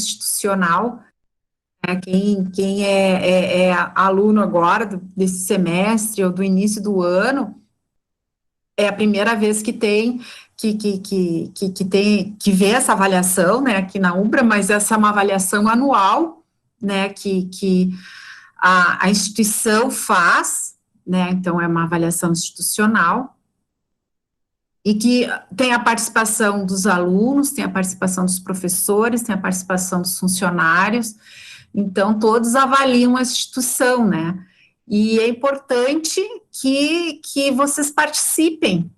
institucional, né? Quem é aluno agora desse semestre ou do início do ano, é a primeira vez que tem que vê essa avaliação, né, aqui na Umbra, mas essa é uma avaliação anual, né, que a instituição faz, né, então é uma avaliação institucional, e que tem a participação dos alunos, tem a participação dos professores, tem a participação dos funcionários, então todos avaliam a instituição, né, e é importante que vocês participem.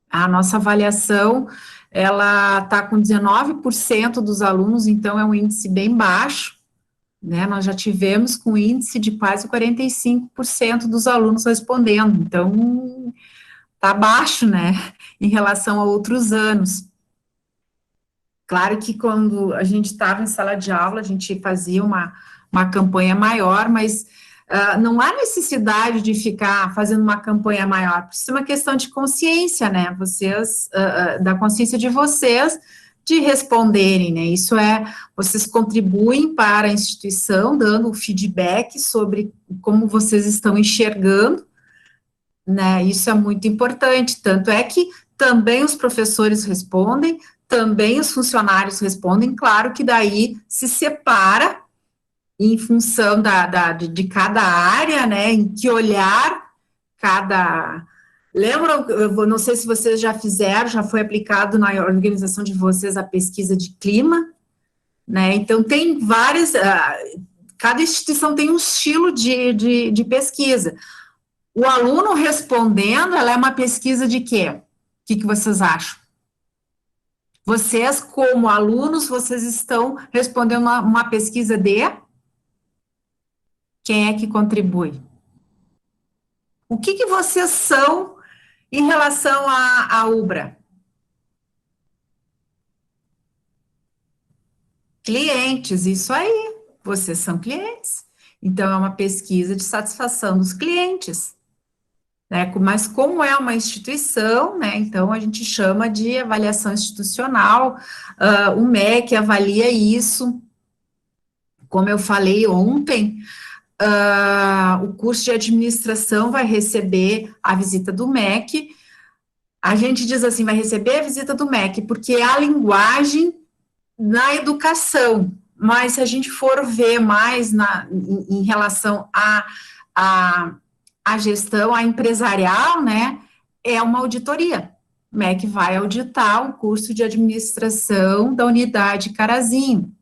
A nossa avaliação, ela está com 19% dos alunos, então é um índice bem baixo, né, nós já tivemos com índice de quase 45% dos alunos respondendo, então está baixo, né, em relação a outros anos. Claro que quando a gente estava em sala de aula, a gente fazia uma campanha maior, mas não há necessidade de ficar fazendo uma campanha maior, porque isso é uma questão de consciência, né, vocês, da consciência de vocês, de responderem, né, isso vocês contribuem para a instituição, dando feedback sobre como vocês estão enxergando, né, isso é muito importante, tanto é que também os professores respondem, também os funcionários respondem, claro que daí se separa em função de cada área, né, em que olhar lembram, eu não sei se vocês já fizeram, já foi aplicado na organização de vocês a pesquisa de clima, né, então tem várias, cada instituição tem um estilo de pesquisa. O aluno respondendo, ela é uma pesquisa de quê? O que vocês acham? Vocês, como alunos, vocês estão respondendo uma pesquisa de quem é que contribui? O que vocês são em relação à Ubra? Clientes, isso aí, vocês são clientes. Então, é uma pesquisa de satisfação dos clientes, né? Mas como é uma instituição, né, então a gente chama de avaliação institucional, o MEC avalia isso, como eu falei ontem, o curso de administração vai receber a visita do MEC. A gente diz assim, vai receber a visita do MEC, porque é a linguagem na educação, mas se a gente for ver mais em relação à gestão, à empresarial, né, é uma auditoria. O MEC vai auditar o curso de administração da unidade Carazinho.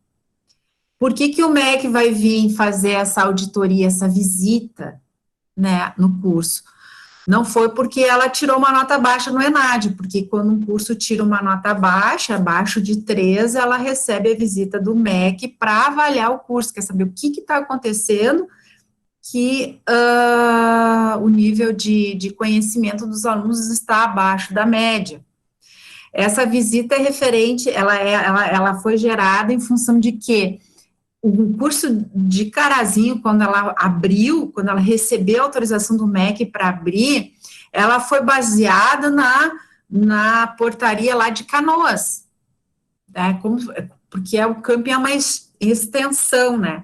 Por que o MEC vai vir fazer essa auditoria, essa visita, né, no curso? Não foi porque ela tirou uma nota baixa no ENAD, porque quando um curso tira uma nota baixa, abaixo de 3, ela recebe a visita do MEC para avaliar o curso, quer saber o que está acontecendo, que o nível de conhecimento dos alunos está abaixo da média. Essa visita é referente, ela foi gerada em função de quê? O curso de Carazinho, quando ela abriu, quando ela recebeu a autorização do MEC para abrir, ela foi baseada na portaria lá de Canoas, né, porque o camping é uma extensão, né,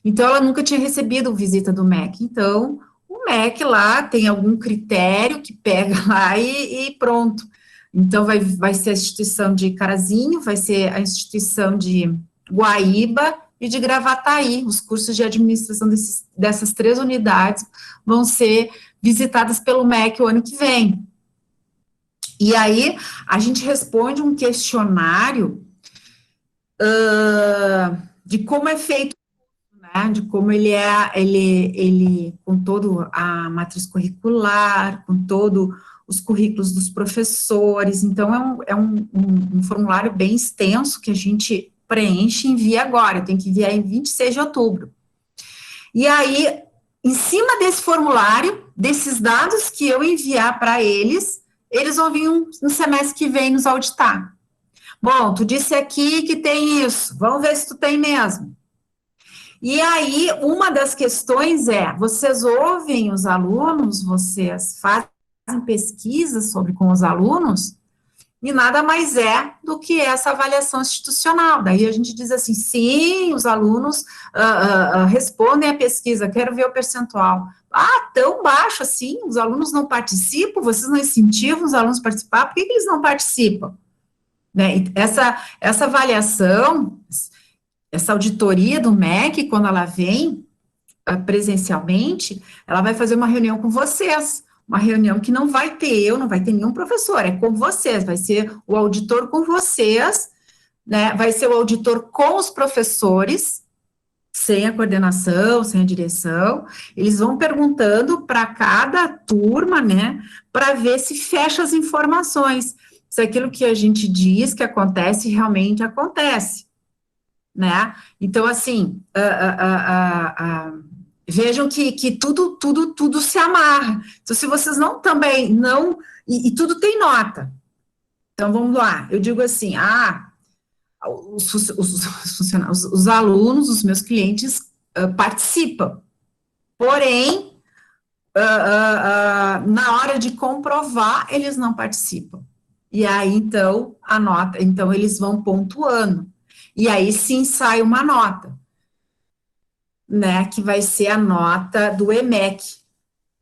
então ela nunca tinha recebido visita do MEC, então o MEC lá tem algum critério que pega lá e pronto, então vai ser a instituição de Carazinho, vai ser a instituição de Guaíba e de Gravataí. Os cursos de administração dessas 3 unidades vão ser visitadas pelo MEC o ano que vem. E aí, a gente responde um questionário de como é feito, né, de como ele com todo a matriz curricular, com todo os currículos dos professores, então é um formulário bem extenso que a gente preenche e envia agora, tem que enviar em 26 de outubro. E aí, em cima desse formulário, desses dados que eu enviar para eles vão vir no semestre que vem nos auditar. Bom, tu disse aqui que tem isso, vamos ver se tu tem mesmo. E aí, uma das questões vocês ouvem os alunos, vocês fazem pesquisas com os alunos? e nada mais é do que essa avaliação institucional. Daí a gente diz assim, sim, os alunos respondem à pesquisa, quero ver o percentual. Ah, tão baixo assim, os alunos não participam, vocês não incentivam os alunos a participar, por que eles não participam? Né? E essa avaliação, essa auditoria do MEC, quando ela vem presencialmente, ela vai fazer uma reunião com vocês, uma reunião que não vai ter eu, não vai ter nenhum professor, é com vocês, vai ser o auditor com vocês, né, vai ser o auditor com os professores, sem a coordenação, sem a direção, eles vão perguntando para cada turma, né, para ver se fecha as informações, se aquilo que a gente diz que acontece, realmente acontece, né, então, assim, vejam que tudo se amarra. Então, se vocês não também não. E tudo tem nota. Então, vamos lá. Eu digo assim: os alunos, os meus clientes, participam. Porém, na hora de comprovar, eles não participam. E aí, então, a nota. Então, eles vão pontuando. E aí sim sai uma nota, né? Que vai ser a nota do EMEC.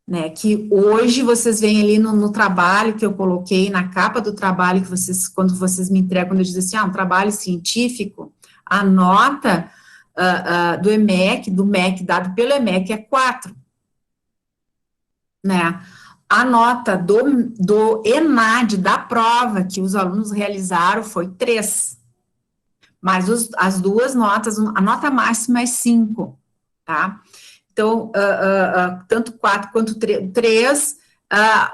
Né, que hoje vocês veem ali no trabalho que eu coloquei, na capa do trabalho que vocês, quando vocês me entregam, quando eu digo assim, um trabalho científico, a nota do EMEC, do MEC, dado pelo EMEC, é 4, né, a nota do ENAD, da prova que os alunos realizaram, foi 3, mas as duas notas, a nota máxima é 5, tá? Então, tanto 4 quanto 3,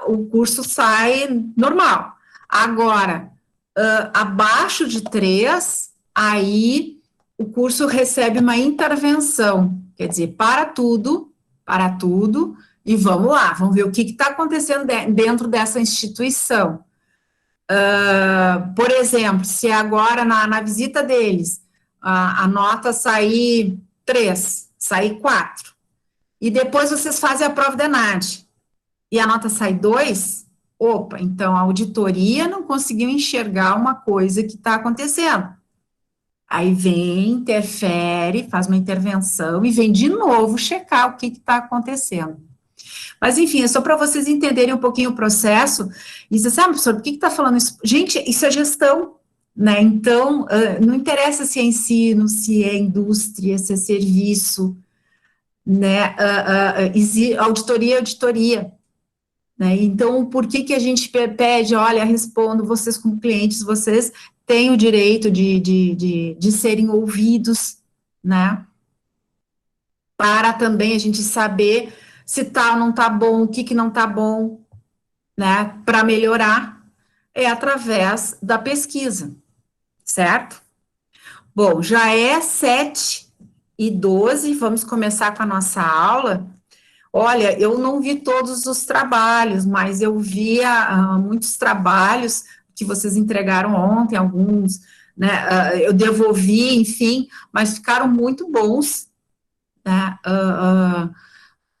o curso sai normal. Agora, abaixo de 3, aí o curso recebe uma intervenção, quer dizer, para tudo, e vamos lá, vamos ver o que está acontecendo dentro dessa instituição. Por exemplo, se agora na visita deles, a nota sair 3, sair 4, e depois vocês fazem a prova da ENAD, e a nota sai 2, opa, então a auditoria não conseguiu enxergar uma coisa que está acontecendo. Aí vem, interfere, faz uma intervenção e vem de novo checar o que está acontecendo. Mas, enfim, é só para vocês entenderem um pouquinho o processo, e dizer, professor, por que está falando isso? Gente, isso é gestão, né? Então, não interessa se é ensino, se é indústria, se é serviço, né, auditoria, né, então, por que a gente pede, olha, respondo, vocês como clientes, vocês têm o direito de serem ouvidos, né, para também a gente saber se tá ou não tá bom, o que não tá bom, né, para melhorar, é através da pesquisa, certo? Bom, já é 7h12, vamos começar com a nossa aula. Olha, eu não vi todos os trabalhos, mas eu via muitos trabalhos que vocês entregaram ontem, alguns, né, eu devolvi, enfim, mas ficaram muito bons, né,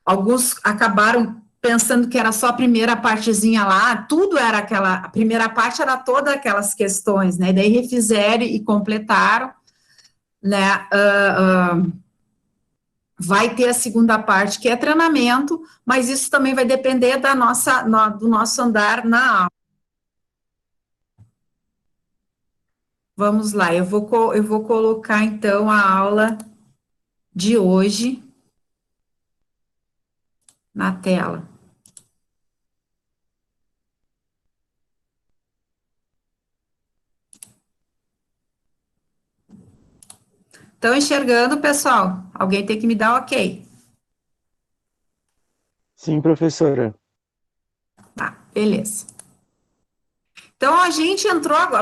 alguns acabaram pensando que era só a primeira partezinha lá, tudo era aquela, a primeira parte era todas aquelas questões, né, daí refizeram e completaram, né, vai ter a segunda parte, que é treinamento, mas isso também vai depender do nosso andar na aula. Vamos lá, eu vou colocar, então, a aula de hoje na tela. Estão enxergando, pessoal? Alguém tem que me dar ok. Sim, professora. Tá, beleza. Então, a gente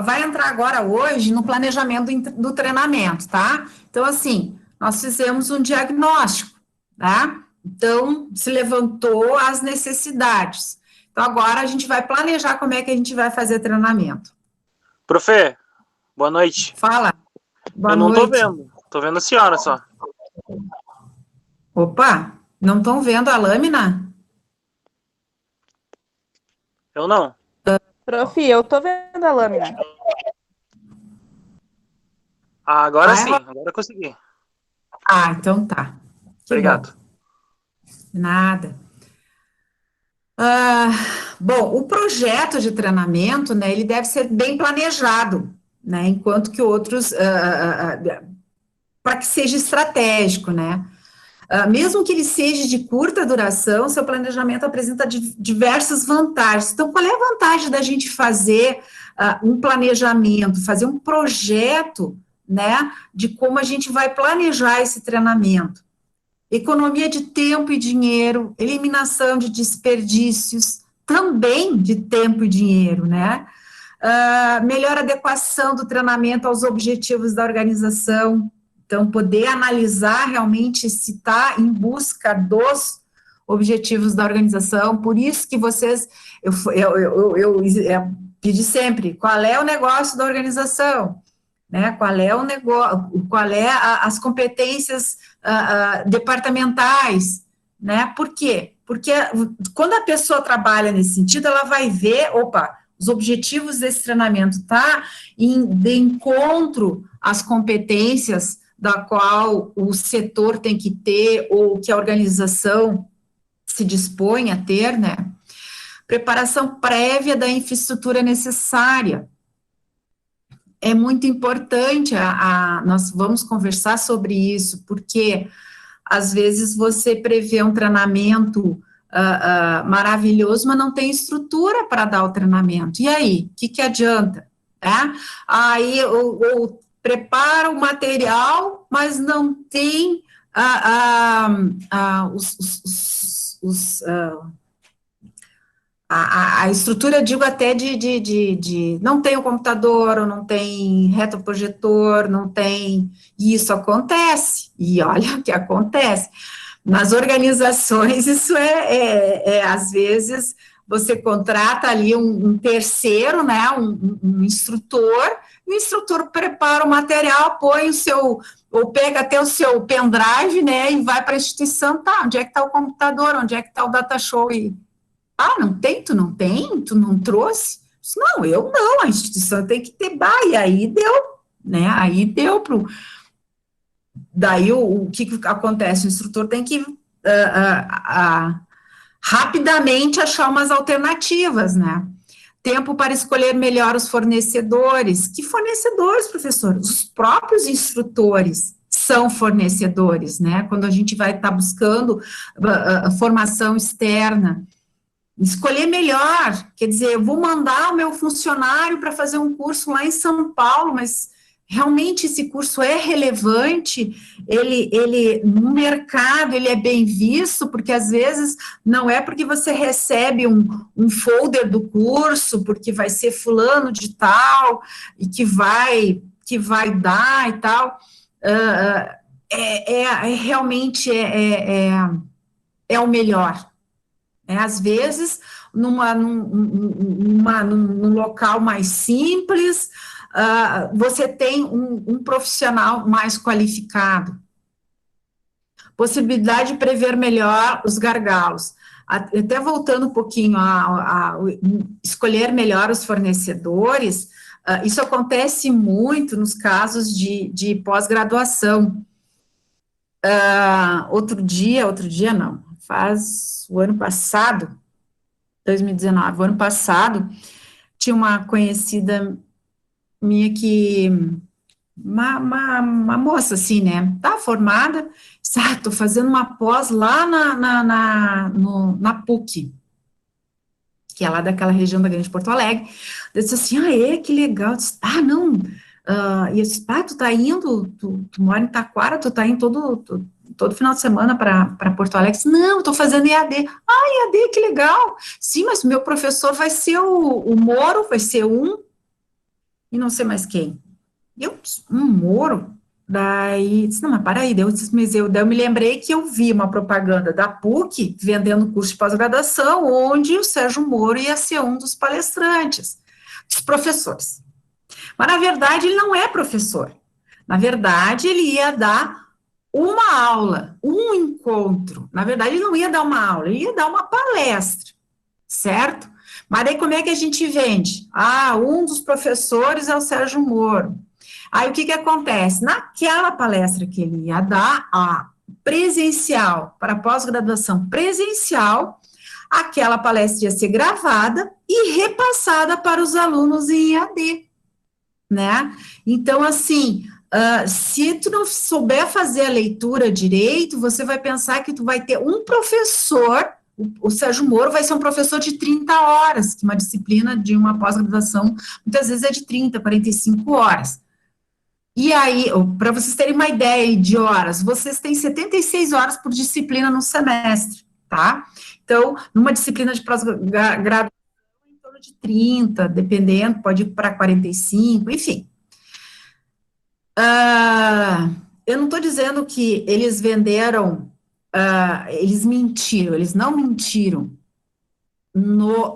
vai entrar agora hoje no planejamento do treinamento, tá? Então, assim, nós fizemos um diagnóstico, tá? Então, se levantou as necessidades. Então, agora a gente vai planejar como é que a gente vai fazer treinamento. Profe, boa noite. Fala. Boa Eu não tô noite. vendo. Tô vendo a senhora só. Opa, não estão vendo a lâmina? Eu não. Prof, eu tô vendo a lâmina. Agora sim, agora eu consegui. Então tá. Que Obrigado. bom. Nada. Bom, o projeto de treinamento, né, ele deve ser bem planejado, né, enquanto que outros, para que seja estratégico, né. Mesmo que ele seja de curta duração, seu planejamento apresenta diversas vantagens. Então, qual é a vantagem da gente fazer um planejamento, fazer um projeto, né, de como a gente vai planejar esse treinamento? Economia de tempo e dinheiro, eliminação de desperdícios, também de tempo e dinheiro, né? Melhor adequação do treinamento aos objetivos da organização, então, poder analisar realmente se está em busca dos objetivos da organização, por isso que vocês, eu pedi sempre, qual é o negócio da organização, né, qual é o negócio, qual é as competências departamentais, né, por quê? Porque quando a pessoa trabalha nesse sentido, ela vai ver, os objetivos desse treinamento tá de encontro às competências da qual o setor tem que ter, ou que a organização se dispõe a ter, né, preparação prévia da infraestrutura necessária. É muito importante, nós vamos conversar sobre isso, porque às vezes você prevê um treinamento maravilhoso, mas não tem estrutura para dar o treinamento. E aí, o que adianta? Aí eu preparo o material, mas não tem a estrutura, digo até de não tem o computador, ou não tem retroprojetor, não tem, e isso acontece, e olha o que acontece, nas organizações isso às vezes, você contrata ali um terceiro, né, um instrutor, e o instrutor prepara o material, põe o seu, ou pega até o seu pendrive, né, e vai para a instituição, onde é que está o computador, onde é que está o data show, e não tem, tu não tem, tu não trouxe? Não, eu não, a instituição tem que ter, e aí deu, né, daí o que acontece, o instrutor tem que rapidamente achar umas alternativas, né, tempo para escolher melhor os fornecedores. Que fornecedores, professor? Os próprios instrutores são fornecedores, né, quando a gente vai estar buscando formação externa. Escolher melhor, quer dizer, eu vou mandar o meu funcionário para fazer um curso lá em São Paulo, mas realmente esse curso é relevante, ele no mercado, ele é bem visto, porque às vezes não é porque você recebe um folder do curso, porque vai ser fulano de tal, e que vai dar e tal, realmente é o melhor. Às vezes, num local mais simples, você tem um profissional mais qualificado. Possibilidade de prever melhor os gargalos. Até voltando um pouquinho a escolher melhor os fornecedores, isso acontece muito nos casos de pós-graduação. Outro dia não, faz o ano passado, 2019, o ano passado, tinha uma conhecida minha que, uma moça assim, né, tá formada, tô fazendo uma pós lá na PUC, que é lá daquela região da Grande Porto Alegre. Eu disse assim, que legal. Eu disse, não, e eu disse, tu tá indo, tu mora em Taquara, tu tá indo todo final de semana para Porto Alegre. Disse, não, eu tô fazendo EAD. EAD, que legal. Sim, mas o meu professor vai ser o Moro, vai ser e não sei mais quem. Eu, Moro? Daí, disse, não, mas para aí, daí eu me lembrei que eu vi uma propaganda da PUC vendendo curso de pós-graduação, onde o Sérgio Moro ia ser um dos palestrantes, dos professores. Mas, na verdade, ele não é professor. Na verdade, ele ia dar uma aula, um encontro. Na verdade, ele não ia dar uma aula, ele ia dar uma palestra, certo? Mas daí como é que a gente vende? Ah, um dos professores é o Sérgio Moro. Aí o que que acontece? Naquela palestra que ele ia dar, a presencial, para pós-graduação presencial, aquela palestra ia ser gravada e repassada para os alunos em EAD, né? Então, assim, se tu não souber fazer a leitura direito, você vai pensar que tu vai ter um professor, o Sérgio Moro vai ser um professor de 30 horas, que uma disciplina de uma pós-graduação, muitas vezes é de 30, 45 horas. E aí, para vocês terem uma ideia de horas, vocês têm 76 horas por disciplina no semestre, tá? Então, numa disciplina de pós-graduação, em torno de 30, dependendo, pode ir para 45, enfim. Eu não estou dizendo que eles venderam, eles mentiram, eles não mentiram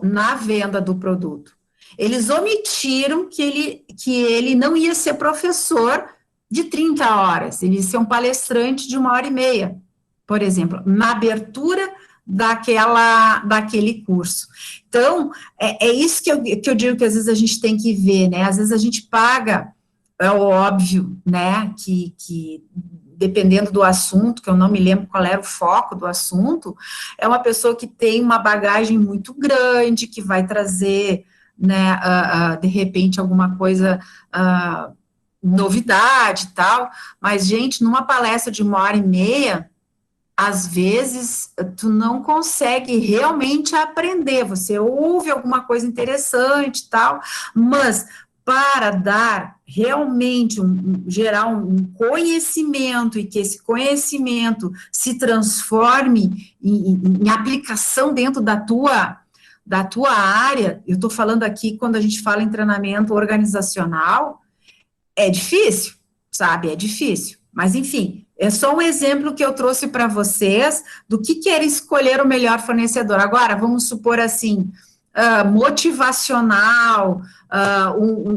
na venda do produto. Eles omitiram que ele não ia ser professor de 30 horas, ele ia ser um palestrante de 1h30, por exemplo, na abertura daquele curso. Então, é isso que eu digo que às vezes a gente tem que ver, né? Às vezes a gente paga, é óbvio, né, que dependendo do assunto, que eu não me lembro qual era o foco do assunto, é uma pessoa que tem uma bagagem muito grande, que vai trazer, né, de repente, alguma coisa, novidade e tal, mas, gente, numa palestra de 1h30, às vezes, tu não consegue realmente aprender, você ouve alguma coisa interessante e tal, mas para dar realmente, gerar um conhecimento, e que esse conhecimento se transforme em aplicação dentro da tua área, eu estou falando aqui, quando a gente fala em treinamento organizacional, é difícil, sabe, é difícil, mas enfim, é só um exemplo que eu trouxe para vocês do que era escolher o melhor fornecedor. Agora, vamos supor assim, motivacional,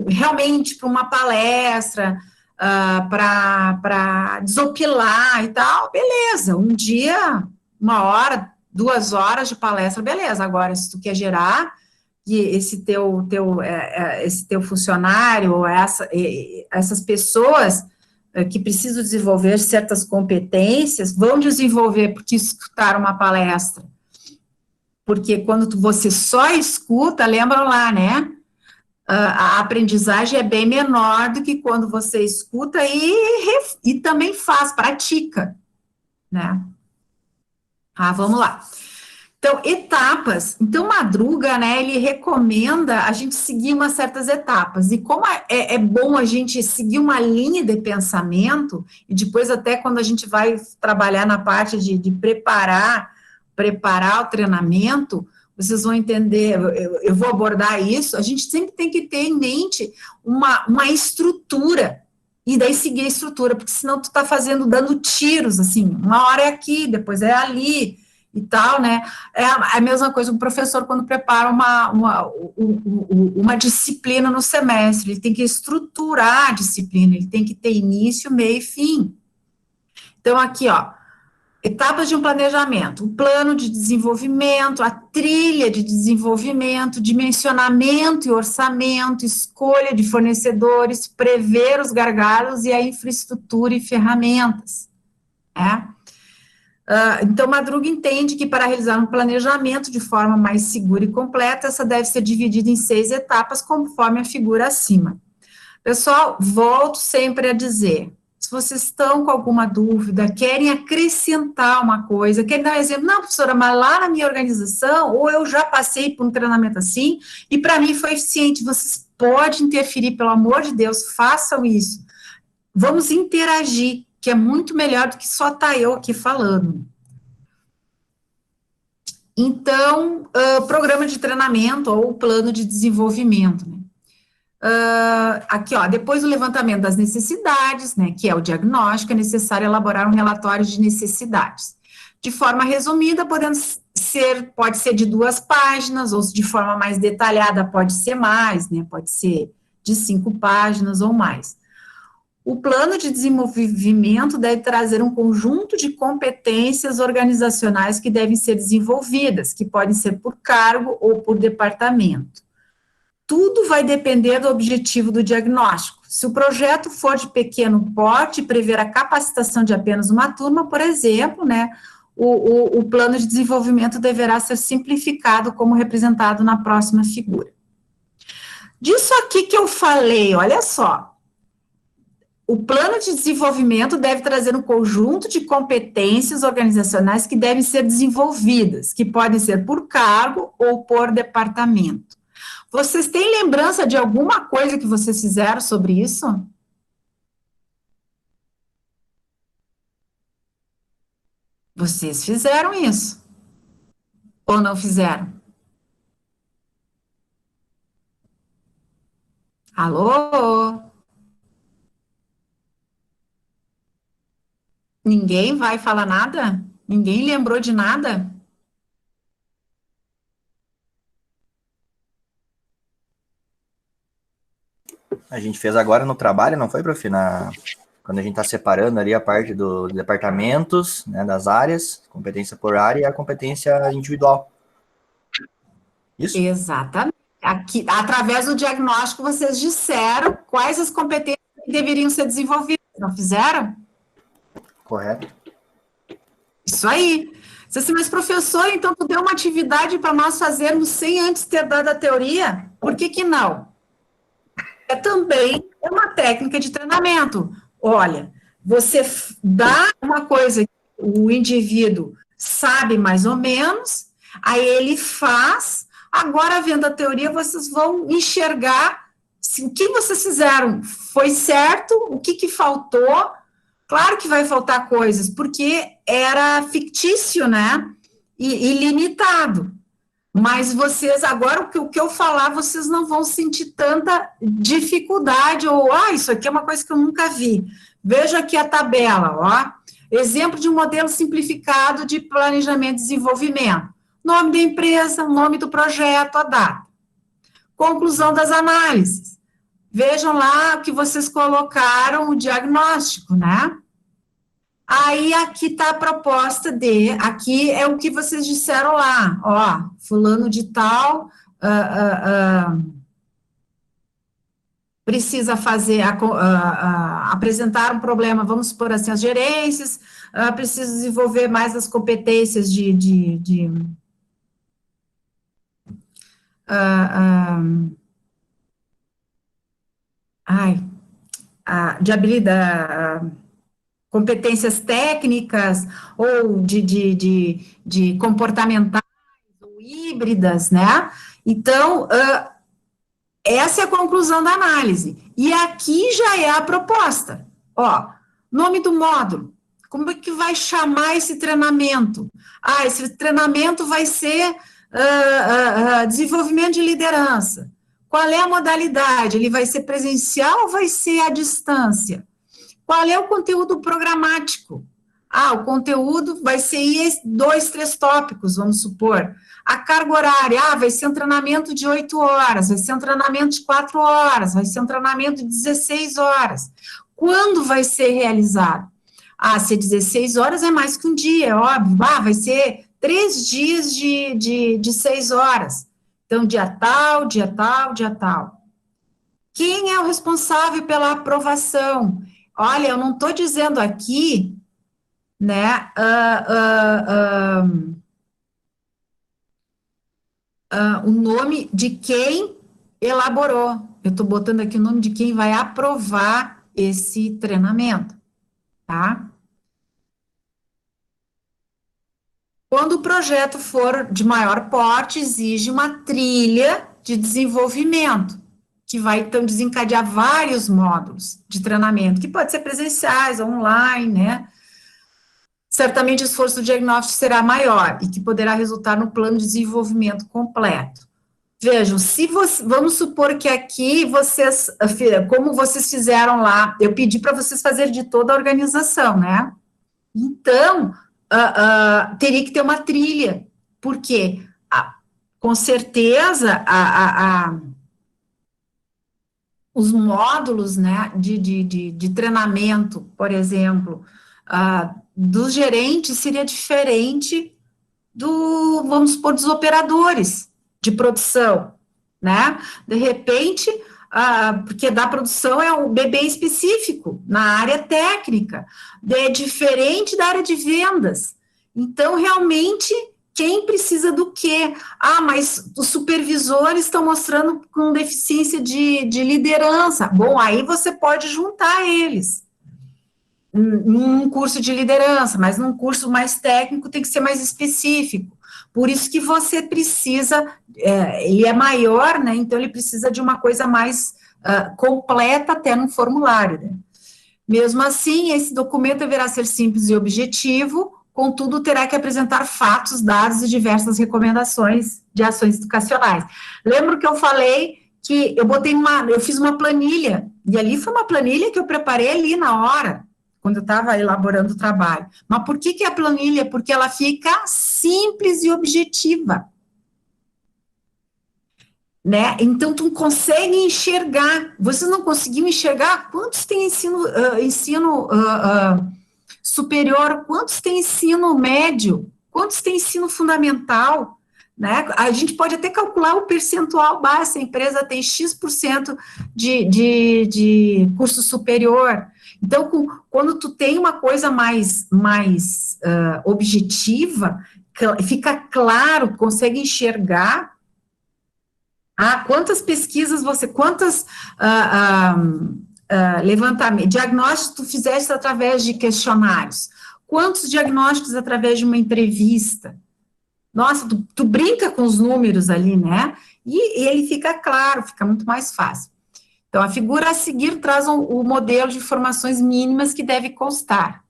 realmente para uma palestra, para desopilar e tal, beleza, um dia, 1 hora, 2 horas de palestra, beleza, agora, se tu quer gerar, que esse teu funcionário, ou essas pessoas que precisam desenvolver certas competências, vão desenvolver porque escutaram uma palestra. Porque quando você só escuta, lembram lá, né? A aprendizagem é bem menor do que quando você escuta e também pratica, né? Vamos lá. Então, etapas. Então, Madruga, né, ele recomenda a gente seguir umas certas etapas. E como é bom a gente seguir uma linha de pensamento, e depois até quando a gente vai trabalhar na parte de preparar o treinamento, vocês vão entender, eu vou abordar isso, a gente sempre tem que ter em mente uma estrutura, e daí seguir a estrutura, porque senão tu tá dando tiros, assim, uma hora é aqui, depois é ali, e tal, né, é a mesma coisa, o professor quando prepara uma disciplina no semestre, ele tem que estruturar a disciplina, ele tem que ter início, meio e fim. Então, aqui, ó, etapas de um planejamento, o plano de desenvolvimento, a trilha de desenvolvimento, dimensionamento e orçamento, escolha de fornecedores, prever os gargalos e a infraestrutura e ferramentas, né? Então, Madruga entende que para realizar um planejamento de forma mais segura e completa, essa deve ser dividida em 6 etapas, conforme a figura acima. Pessoal, volto sempre a dizer, se vocês estão com alguma dúvida, querem acrescentar uma coisa, querem dar um exemplo, não, professora, mas lá na minha organização, ou eu já passei por um treinamento assim, e para mim foi eficiente, vocês podem interferir, pelo amor de Deus, façam isso. Vamos interagir, que é muito melhor do que só estar eu aqui falando. Então, programa de treinamento ou plano de desenvolvimento, né? Aqui, ó, depois do levantamento das necessidades, né, que é o diagnóstico, é necessário elaborar um relatório de necessidades. De forma resumida, pode ser de 2 páginas, ou de forma mais detalhada, pode ser mais, né, pode ser de 5 páginas ou mais. o plano de desenvolvimento deve trazer um conjunto de competências organizacionais que devem ser desenvolvidas, que podem ser por cargo ou por departamento. Tudo vai depender do objetivo do diagnóstico. Se o projeto for de pequeno porte e prever a capacitação de apenas uma turma, por exemplo, né, o plano de desenvolvimento deverá ser simplificado, como representado na próxima figura. Disso aqui que eu falei, olha só, o plano de desenvolvimento deve trazer um conjunto de competências organizacionais que devem ser desenvolvidas, que podem ser por cargo ou por departamento. Vocês têm lembrança de alguma coisa que vocês fizeram sobre isso? Vocês fizeram isso? Ou não fizeram? Alô? Ninguém vai falar nada? Ninguém lembrou de nada? A gente fez agora no trabalho, não foi, prof? Quando a gente está separando ali a parte dos departamentos, né, das áreas, competência por área e a competência individual. Isso? Exatamente. Aqui, através do diagnóstico, vocês disseram quais as competências que deveriam ser desenvolvidas, não fizeram? Correto. Isso aí. Você disse, mas professor, então tu deu uma atividade para nós fazermos sem antes ter dado a teoria? Por que que não? Também é uma técnica de treinamento. Olha, você dá uma coisa que o indivíduo sabe mais ou menos, aí ele faz, agora vendo a teoria, vocês vão enxergar se o que vocês fizeram foi certo, o que que faltou. Claro que vai faltar coisas, porque era fictício, né? E limitado. Mas vocês, agora, o que eu falar, vocês não vão sentir tanta dificuldade, ou, isso aqui é uma coisa que eu nunca vi. Veja aqui a tabela, ó. Exemplo de um modelo simplificado de planejamento e desenvolvimento. Nome da empresa, nome do projeto, a data. Conclusão das análises. Vejam lá que vocês colocaram o diagnóstico, né? Aí, aqui está a proposta aqui é o que vocês disseram lá, ó, fulano de tal, precisa fazer, apresentar um problema, vamos supor assim, as gerências, precisa desenvolver mais as competências de habilidade, competências técnicas ou de comportamentais ou híbridas, né? Então, essa é a conclusão da análise. E aqui já é a proposta. Ó, nome do módulo. Como é que vai chamar esse treinamento? Esse treinamento vai ser desenvolvimento de liderança. Qual é a modalidade? Ele vai ser presencial ou vai ser à distância? Qual é o conteúdo programático? O conteúdo vai ser 2, 3 tópicos, vamos supor. A carga horária, vai ser um treinamento de 8 horas, vai ser um treinamento de 4 horas, vai ser um treinamento de 16 horas. Quando vai ser realizado? Se 16 horas é mais que um dia, é óbvio. Vai ser 3 dias de 6 horas. Então, dia tal, dia tal, dia tal. Quem é o responsável pela aprovação? Olha, eu não estou dizendo aqui, né, o nome de quem elaborou. Eu estou botando aqui o nome de quem vai aprovar esse treinamento, tá? Quando o projeto for de maior porte, exige uma trilha de desenvolvimento, que vai, então, desencadear vários módulos de treinamento, que pode ser presenciais, online, né? Certamente o esforço do diagnóstico será maior e que poderá resultar no plano de desenvolvimento completo. Vejam, vamos supor que aqui vocês, como vocês fizeram lá, eu pedi para vocês fazerem de toda a organização, né? Então, teria que ter uma trilha, porque, com certeza, os módulos, né, de treinamento, por exemplo, dos gerentes seria diferente vamos supor, dos operadores de produção, né? De repente, porque da produção é o bebê específico, na área técnica, é diferente da área de vendas. Então, realmente, quem precisa do quê? Mas os supervisores estão mostrando com deficiência de liderança. Bom, aí você pode juntar eles num curso de liderança, mas num curso mais técnico tem que ser mais específico. Por isso que você precisa, ele é maior, né? Então ele precisa de uma coisa mais completa até no formulário, né? Mesmo assim, esse documento deverá ser simples e objetivo, contudo, terá que apresentar fatos, dados e diversas recomendações de ações educacionais. Lembro que eu falei que eu fiz uma planilha, e ali foi uma planilha que eu preparei ali na hora, quando eu estava elaborando o trabalho. Mas por que a planilha? Porque ela fica simples e objetiva. Né? Então, tu consegue enxergar. Vocês não conseguiam enxergar quantos tem ensino superior, quantos tem ensino médio, quantos tem ensino fundamental, né? A gente pode até calcular o percentual base, a empresa tem X% de curso superior. Então, quando tu tem uma coisa mais objetiva, fica claro, consegue enxergar quantas pesquisas quantas levantamentos, diagnósticos tu fizeste através de questionários, quantos diagnósticos através de uma entrevista. Nossa, tu brinca com os números ali, né? E ele fica claro, fica muito mais fácil. Então, a figura a seguir traz o modelo de informações mínimas que deve constar.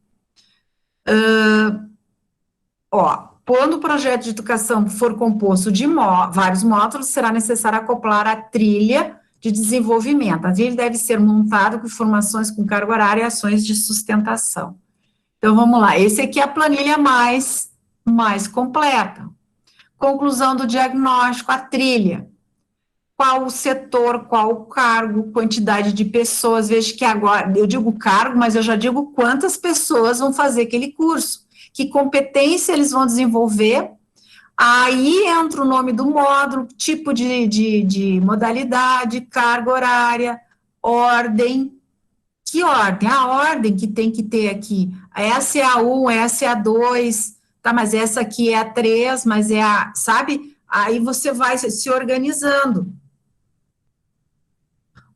Quando o projeto de educação for composto de vários módulos, será necessário acoplar a trilha de desenvolvimento. A trilha deve ser montada com informações com carga horária e ações de sustentação. Então, vamos lá. Esse aqui é a planilha mais completa. Conclusão do diagnóstico, a trilha. Qual o setor, qual o cargo, quantidade de pessoas. Veja que agora, eu digo cargo, mas eu já digo quantas pessoas vão fazer aquele curso. Que competência eles vão desenvolver. Aí entra o nome do módulo, tipo de modalidade, carga horária, ordem. Que ordem? A ordem que tem que ter aqui. Essa é a 1, essa é a 2, tá? Mas essa aqui é a 3, mas é a, sabe? Aí você vai se organizando.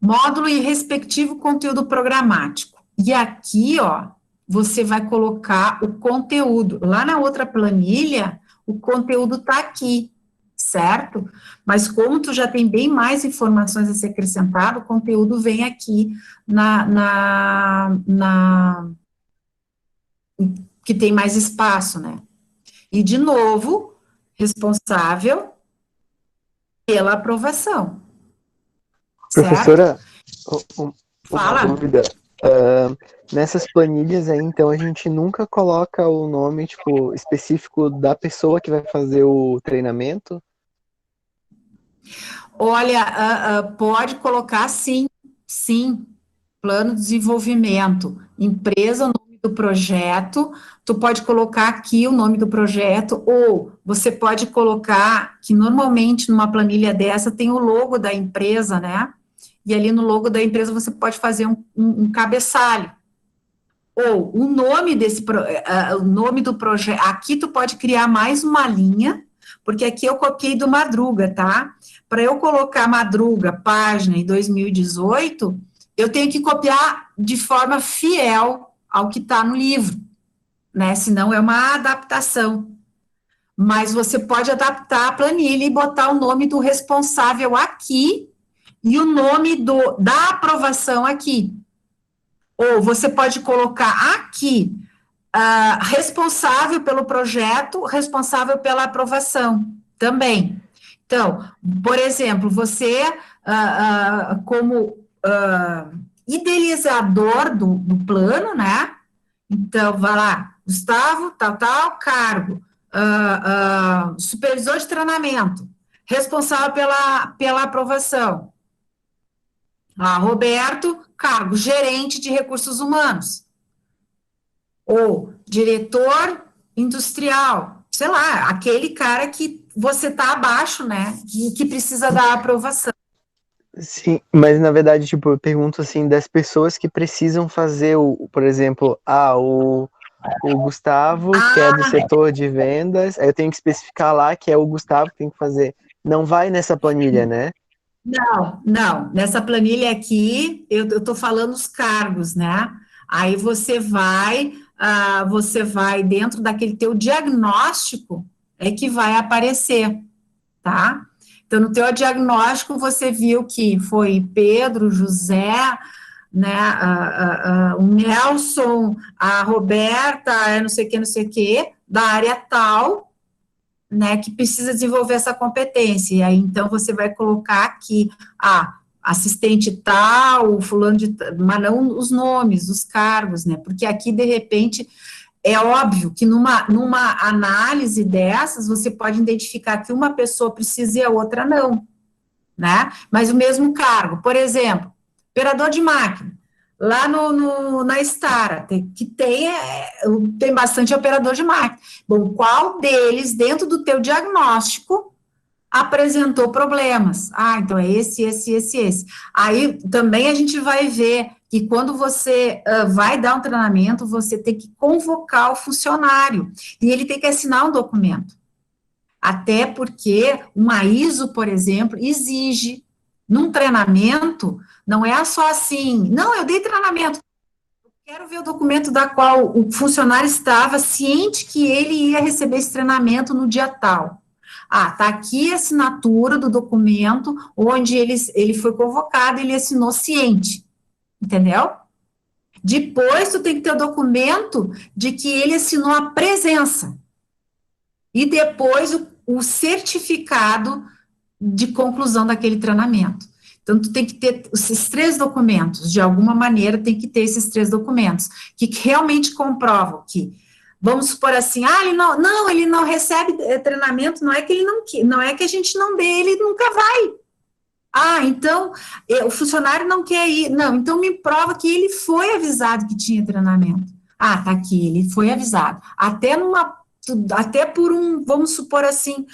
Módulo e respectivo conteúdo programático. E aqui, você vai colocar o conteúdo. Lá na outra planilha, o conteúdo está aqui, certo? Mas como tu já tem bem mais informações a ser acrescentado, o conteúdo vem aqui que tem mais espaço, né? E, de novo, responsável pela aprovação. Professora, Fala. uma dúvida. Nessas planilhas aí, então, a gente nunca coloca o nome, tipo, específico da pessoa que vai fazer o treinamento? Olha, pode colocar sim, plano de desenvolvimento, empresa, o nome do projeto, tu pode colocar aqui o nome do projeto, ou você pode colocar, que normalmente numa planilha dessa tem o logo da empresa, né? E ali no logo da empresa você pode fazer um cabeçalho. Ou o nome o nome do projeto, aqui tu pode criar mais uma linha, porque aqui eu copiei do Madruga, tá? Para eu colocar Madruga, página em 2018, eu tenho que copiar de forma fiel ao que está no livro, né? Senão é uma adaptação. Mas você pode adaptar a planilha e botar o nome do responsável aqui e o nome da aprovação aqui. Ou você pode colocar aqui, responsável pelo projeto, responsável pela aprovação, também. Então, por exemplo, você, como idealizador do plano, né? Então, vai lá, Gustavo, tal, cargo, supervisor de treinamento, responsável pela aprovação. Roberto, cargo gerente de recursos humanos. Ou diretor industrial. Sei lá, aquele cara que você está abaixo, né? Que precisa da aprovação. Sim, mas na verdade, tipo, eu pergunto assim, das pessoas que precisam fazer por exemplo, o Gustavo, que é do setor de vendas, aí eu tenho que especificar lá que é o Gustavo que tem que fazer. Não vai nessa planilha, né? Não. Nessa planilha aqui, eu estou falando os cargos, né? Aí você vai dentro daquele teu diagnóstico, é que vai aparecer, tá? Então, no teu diagnóstico, você viu que foi Pedro, José, né, o Nelson, a Roberta, não sei o que, da área tal, né, que precisa desenvolver essa competência. E aí, então, você vai colocar aqui, assistente tal, fulano de tal, mas não os nomes, os cargos, né, porque aqui, de repente, é óbvio que numa análise dessas, você pode identificar que uma pessoa precisa e a outra não, né, mas o mesmo cargo, por exemplo, operador de máquina, lá na Stara, tem bastante operador de máquina. Bom, qual deles, dentro do teu diagnóstico, apresentou problemas? Então é esse. Aí também a gente vai ver que quando você vai dar um treinamento, você tem que convocar o funcionário, e ele tem que assinar um documento. Até porque uma ISO, por exemplo, exige, num treinamento, não é só assim, não, eu dei treinamento, quero ver o documento da qual o funcionário estava ciente que ele ia receber esse treinamento no dia tal. Tá aqui a assinatura do documento onde ele foi convocado, ele assinou ciente, entendeu? Depois, tu tem que ter o documento de que ele assinou a presença. E depois, o certificado de conclusão daquele treinamento. Então, tu tem que ter esses 3 documentos, de alguma maneira tem que ter esses 3 documentos, que realmente comprovam que, vamos supor assim, ele não recebe treinamento, não é que ele não é que a gente não dê, ele nunca vai. Então, o funcionário não quer ir, não, então me prova que ele foi avisado que tinha treinamento. Tá aqui, ele foi avisado, até por vamos supor assim,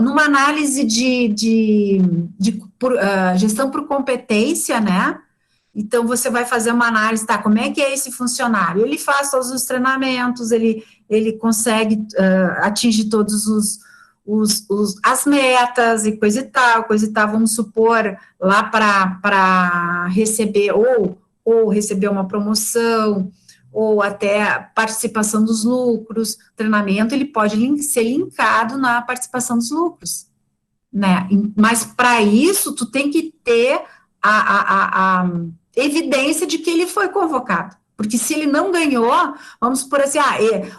numa análise de gestão por competência, né? Então, você vai fazer uma análise, como é que é esse funcionário? Ele faz todos os treinamentos, ele consegue atingir todos as metas e coisa e tal, vamos supor, lá para receber, ou receber uma promoção, ou até participação dos lucros, treinamento, ele pode ser linkado na participação dos lucros, né? Mas para isso, tu tem que ter a evidência de que ele foi convocado, porque se ele não ganhou, vamos supor assim,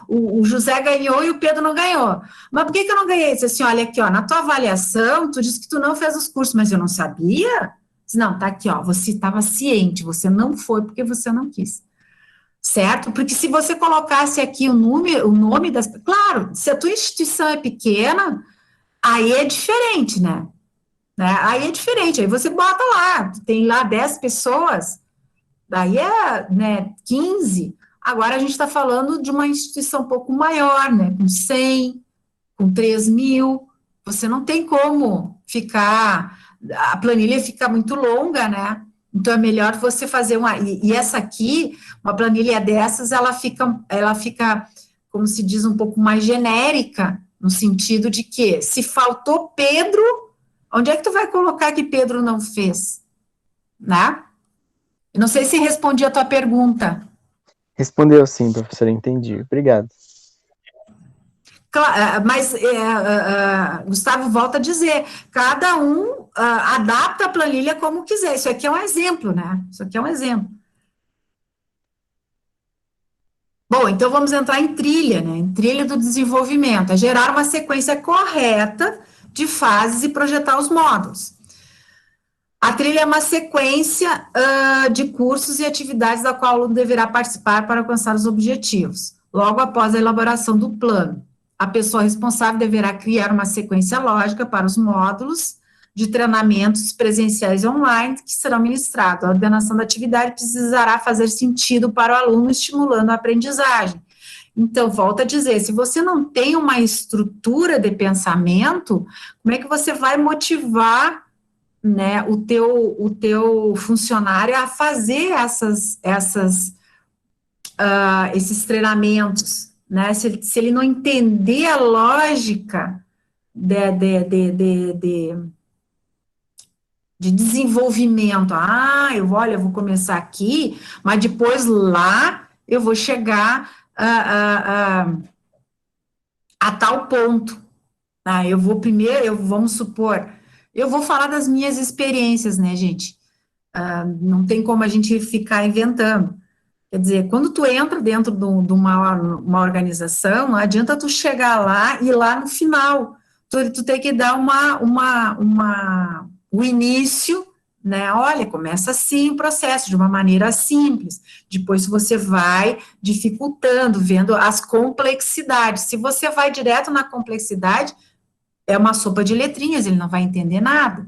o José ganhou e o Pedro não ganhou, mas por que eu não ganhei? Disse assim, olha aqui, na tua avaliação, tu disse que tu não fez os cursos, mas eu não sabia? Disse, não, tá aqui, você estava ciente, você não foi porque você não quis. Certo? Porque se você colocasse aqui o nome das... Claro, se a tua instituição é pequena, aí é diferente, né? Aí é diferente, aí você bota lá, tem lá 10 pessoas, daí é, 15. Agora a gente está falando de uma instituição um pouco maior, né? Com 100, com 3 mil, você não tem como a planilha fica muito longa, né? Então, é melhor você fazer e essa aqui, uma planilha dessas, ela fica, como se diz, um pouco mais genérica, no sentido de que, se faltou Pedro, onde é que tu vai colocar que Pedro não fez? Né? Eu não sei se respondi a tua pergunta. Respondeu sim, professora, entendi. Obrigado. Mas, Gustavo, volta a dizer, cada um adapta a planilha como quiser. Isso aqui é um exemplo, né? Isso aqui é um exemplo. Bom, então vamos entrar em trilha, né? Em trilha do desenvolvimento. É gerar uma sequência correta de fases e projetar os módulos. A trilha é uma sequência de cursos e atividades da qual o aluno deverá participar para alcançar os objetivos. Logo após a elaboração do plano, a pessoa responsável deverá criar uma sequência lógica para os módulos, de treinamentos presenciais online que serão ministrados. A ordenação da atividade precisará fazer sentido para o aluno, estimulando a aprendizagem. Então, volto a dizer, se você não tem uma estrutura de pensamento, como é que você vai motivar, né, o teu funcionário a fazer esses treinamentos, né? Se ele não entender a lógica de desenvolvimento, eu vou começar aqui, mas depois lá eu vou chegar a tal ponto. Eu vou primeiro, vamos supor, eu vou falar das minhas experiências, né, gente? Não tem como a gente ficar inventando. Quer dizer, quando tu entra dentro de uma organização, não adianta tu chegar lá e lá no final, tu tem que dar o início, né? Olha, começa assim o processo, de uma maneira simples. Depois você vai dificultando, vendo as complexidades. Se você vai direto na complexidade, é uma sopa de letrinhas, ele não vai entender nada,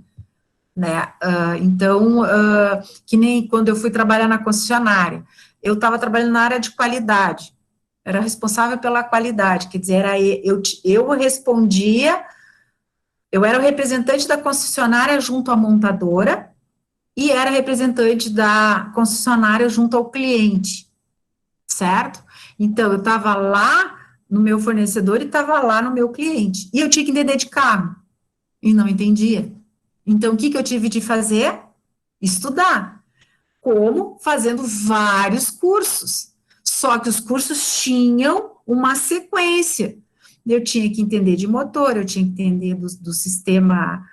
né? Então, que nem quando eu fui trabalhar na concessionária, eu estava trabalhando na área de qualidade, era responsável pela qualidade, quer dizer, eu respondia, eu era o representante da concessionária junto à montadora, e era representante da concessionária junto ao cliente, certo? Então, eu estava lá no meu fornecedor e estava lá no meu cliente, e eu tinha que entender de carro, e não entendia. Então, o que eu tive de fazer? Estudar. Como? Fazendo vários cursos. Só que os cursos tinham uma sequência. Eu tinha que entender de motor, eu tinha que entender do sistema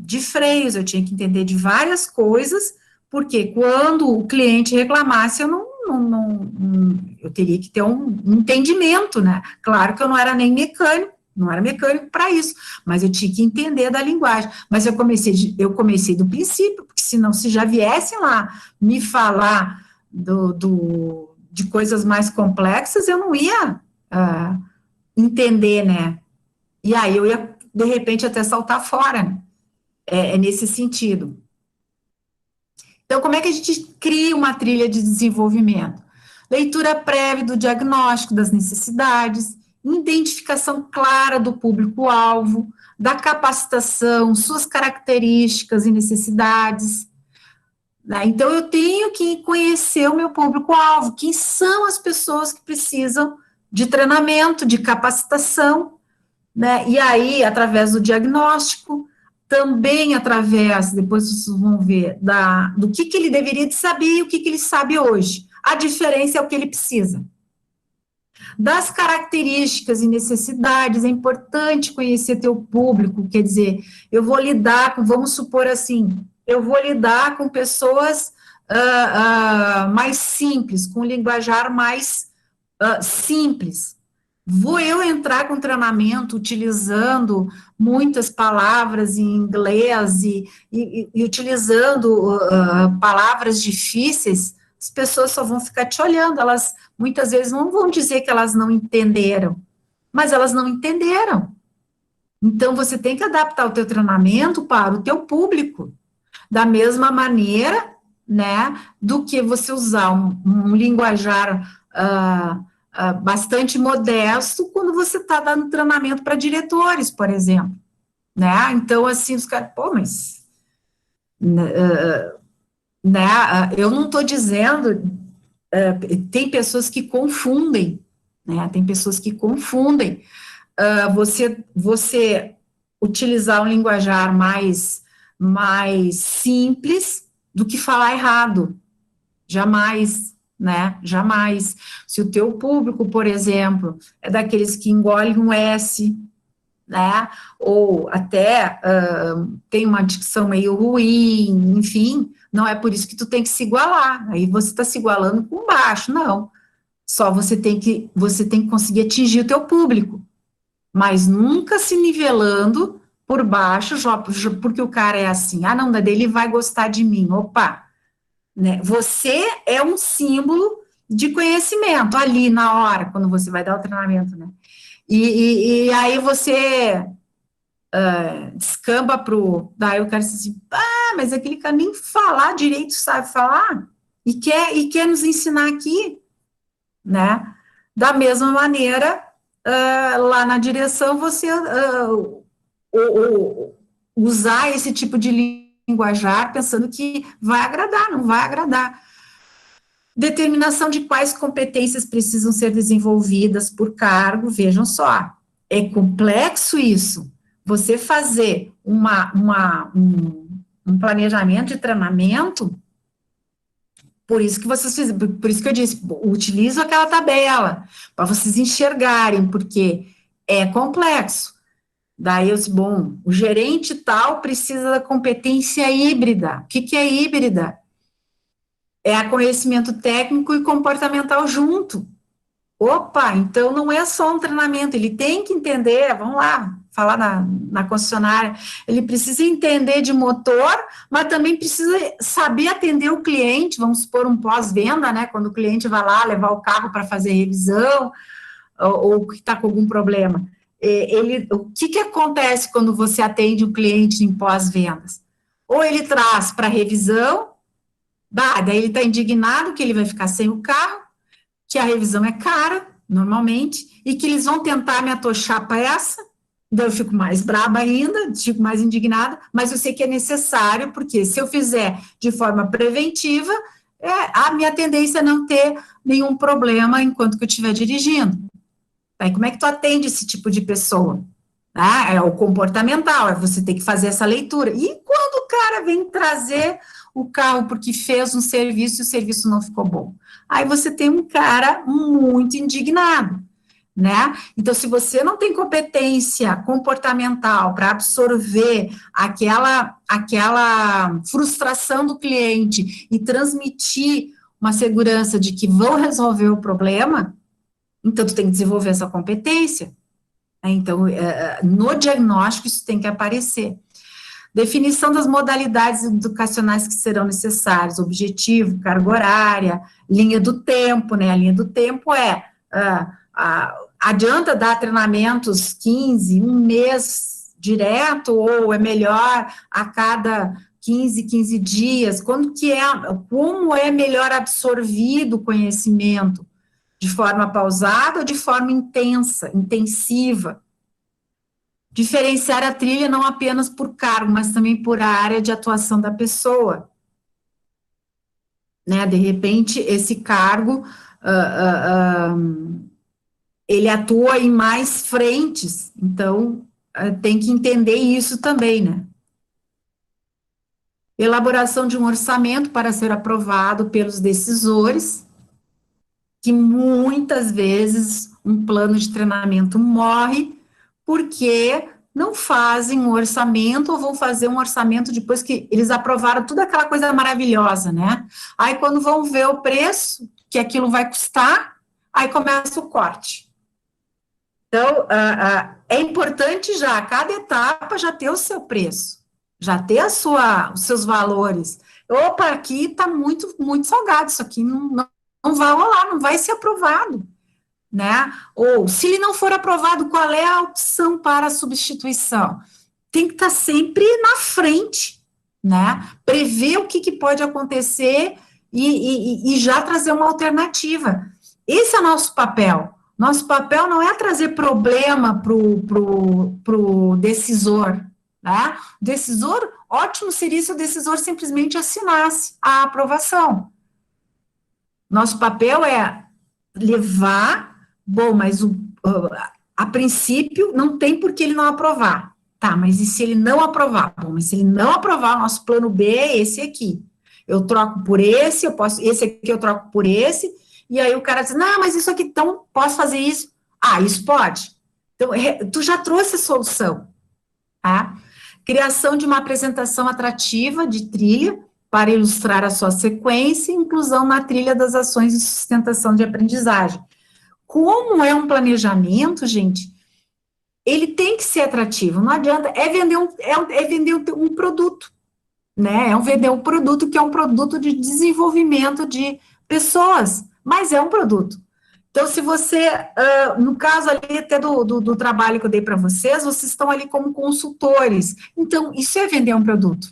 de freios, eu tinha que entender de várias coisas, porque quando o cliente reclamasse, eu teria que ter um entendimento, né? Claro que eu não era nem mecânico, não era mecânico para isso, mas eu tinha que entender da linguagem. Mas eu comecei do princípio, porque senão, se já viessem lá me falar de coisas mais complexas, eu não ia entender, né? E aí eu ia, de repente, até saltar fora, né? É nesse sentido. Então, como é que a gente cria uma trilha de desenvolvimento? Leitura prévia do diagnóstico das necessidades, identificação clara do público-alvo, da capacitação, suas características e necessidades, né? Então, eu tenho que conhecer o meu público-alvo, quem são as pessoas que precisam de treinamento, de capacitação, né? E aí, através do diagnóstico, também através, depois vocês vão ver, do que ele deveria de saber e o que ele sabe hoje. A diferença é o que ele precisa. Das características e necessidades, é importante conhecer teu público, quer dizer, eu vou lidar com, vamos supor assim, eu vou lidar com pessoas mais simples, com linguajar mais simples. Vou eu entrar com treinamento utilizando muitas palavras em inglês e utilizando palavras difíceis, as pessoas só vão ficar te olhando, elas muitas vezes não vão dizer que elas não entenderam, mas elas não entenderam. Então, você tem que adaptar o teu treinamento para o teu público, da mesma maneira, né, do que você usar um linguajar bastante modesto quando você está dando treinamento para diretores, por exemplo, né? Então, assim, os caras, mas eu não estou dizendo, tem pessoas que confundem, né? Tem pessoas que confundem você utilizar um linguajar mais simples do que falar errado, jamais, né, jamais. Se o teu público, por exemplo, é daqueles que engolem um S, né, ou até tem uma dicção meio ruim, enfim, não é por isso que tu tem que se igualar, aí você está se igualando com baixo, não. Só você tem que conseguir atingir o teu público, mas nunca se nivelando por baixo, porque o cara é assim, não, dele vai gostar de mim, opa, né? Você é um símbolo de conhecimento ali na hora, quando você vai dar o treinamento, né? E aí você descamba daí o cara diz assim, mas aquele cara nem falar direito sabe falar, e quer nos ensinar aqui, né? Da mesma maneira, lá na direção, você usar esse tipo de linguajar pensando que vai agradar, não vai agradar. Determinação de quais competências precisam ser desenvolvidas por cargo, vejam só, é complexo isso. Você fazer um planejamento de treinamento, por isso que eu disse, utilizo aquela tabela, para vocês enxergarem, porque é complexo. Daí eu disse, bom, o gerente tal precisa da competência híbrida. O que é híbrida? É conhecimento técnico e comportamental junto. Opa, então não é só um treinamento, ele tem que entender, vamos lá, falar na concessionária, ele precisa entender de motor, mas também precisa saber atender o cliente, vamos supor um pós-venda, né, quando o cliente vai lá levar o carro para fazer revisão, ou que está com algum problema. O que acontece quando você atende um cliente em pós-vendas? Ou ele traz para revisão, daí ele está indignado que ele vai ficar sem o carro, que a revisão é cara, normalmente, e que eles vão tentar me atochar a peça, daí eu fico mais braba ainda, fico mais indignada, mas eu sei que é necessário, porque se eu fizer de forma preventiva, a minha tendência é não ter nenhum problema enquanto que eu estiver dirigindo. Aí como é que tu atende esse tipo de pessoa? É o comportamental, você tem que fazer essa leitura. E quando o cara vem trazer o carro porque fez um serviço e o serviço não ficou bom? Aí você tem um cara muito indignado, né? Então, se você não tem competência comportamental para absorver aquela frustração do cliente e transmitir uma segurança de que vão resolver o problema, então tu tem que desenvolver essa competência. Então, no diagnóstico isso tem que aparecer. Definição das modalidades educacionais que serão necessárias, objetivo, carga horária, linha do tempo, né? A linha do tempo adianta dar treinamentos 15, um mês direto, ou é melhor a cada 15 dias? Como é melhor absorvido o conhecimento? De forma pausada ou de forma intensiva? Diferenciar a trilha não apenas por cargo, mas também por área de atuação da pessoa. Né? De repente, esse cargo, ele atua em mais frentes, então, tem que entender isso também, né? Elaboração de um orçamento para ser aprovado pelos decisores, que muitas vezes um plano de treinamento morre porque não fazem um orçamento ou vão fazer um orçamento depois que eles aprovaram toda aquela coisa maravilhosa, né? Aí quando vão ver o preço que aquilo vai custar, aí começa o corte. Então, é importante já, cada etapa já ter o seu preço, já ter os seus valores. Opa, aqui está muito, muito salgado, isso aqui não vai rolar, não vai ser aprovado, né? Ou, se ele não for aprovado, qual é a opção para a substituição? Tem que estar sempre na frente, né? Prever o que pode acontecer e já trazer uma alternativa. Esse é o nosso papel. Nosso papel não é trazer problema pro decisor, né? O decisor, ótimo seria se o decisor simplesmente assinasse a aprovação. Nosso papel é levar, mas a princípio não tem por que ele não aprovar. Tá, mas e se ele não aprovar? Bom, mas se ele não aprovar, o nosso plano B é esse aqui. Eu troco por esse, esse aqui eu troco por esse, e aí o cara diz, não, mas isso aqui, então, posso fazer isso? Ah, isso pode. Então, tu já trouxe a solução, tá? Criação de uma apresentação atrativa de trilha, para ilustrar a sua sequência e inclusão na trilha das ações de sustentação de aprendizagem. Como é um planejamento, gente, ele tem que ser atrativo, não adianta, vender um produto, né, vender um produto que é um produto de desenvolvimento de pessoas, mas é um produto. Então, se você, no caso ali até do trabalho que eu dei para vocês estão ali como consultores. Então, isso é vender um produto.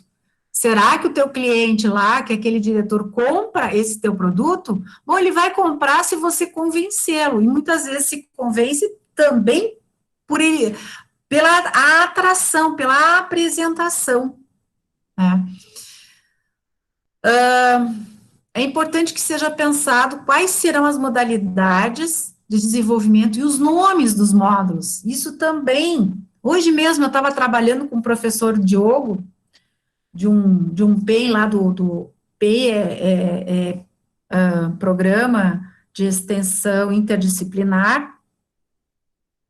Será que o teu cliente lá, que aquele diretor, compra esse teu produto? Bom, ele vai comprar se você convencê-lo. E muitas vezes se convence também pela atração, pela apresentação. Né? É importante que seja pensado quais serão as modalidades de desenvolvimento e os nomes dos módulos. Isso também. Hoje mesmo eu estava trabalhando com o professor Diogo, de um PEI lá do PEI, Programa de Extensão Interdisciplinar,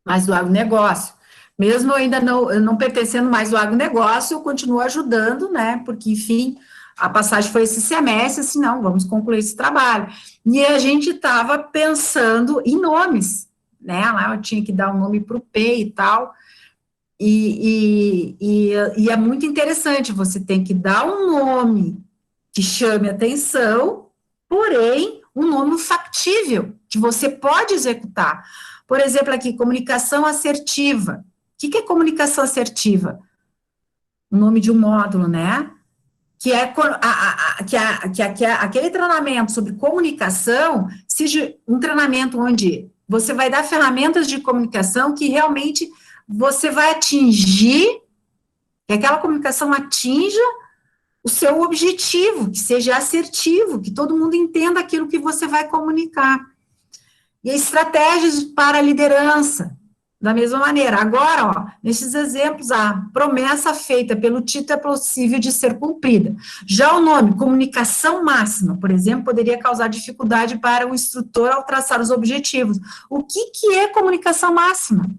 mas do agronegócio. Mesmo eu ainda não pertencendo mais ao agronegócio, eu continuo ajudando, né, porque, enfim, a passagem foi esse semestre, assim, não, vamos concluir esse trabalho. E a gente estava pensando em nomes, né, lá eu tinha que dar um nome para o PEI e tal, e é muito interessante, você tem que dar um nome que chame atenção, porém, um nome factível, que você pode executar. Por exemplo, aqui, comunicação assertiva. O que é comunicação assertiva? O nome de um módulo, né? Que é aquele treinamento sobre comunicação, seja um treinamento onde você vai dar ferramentas de comunicação que realmente você vai atingir, que aquela comunicação atinja o seu objetivo, que seja assertivo, que todo mundo entenda aquilo que você vai comunicar. E estratégias para a liderança, da mesma maneira. Agora, ó, nesses exemplos, a promessa feita pelo título é possível de ser cumprida. Já o nome, comunicação máxima, por exemplo, poderia causar dificuldade para o instrutor ao traçar os objetivos. O que é comunicação máxima?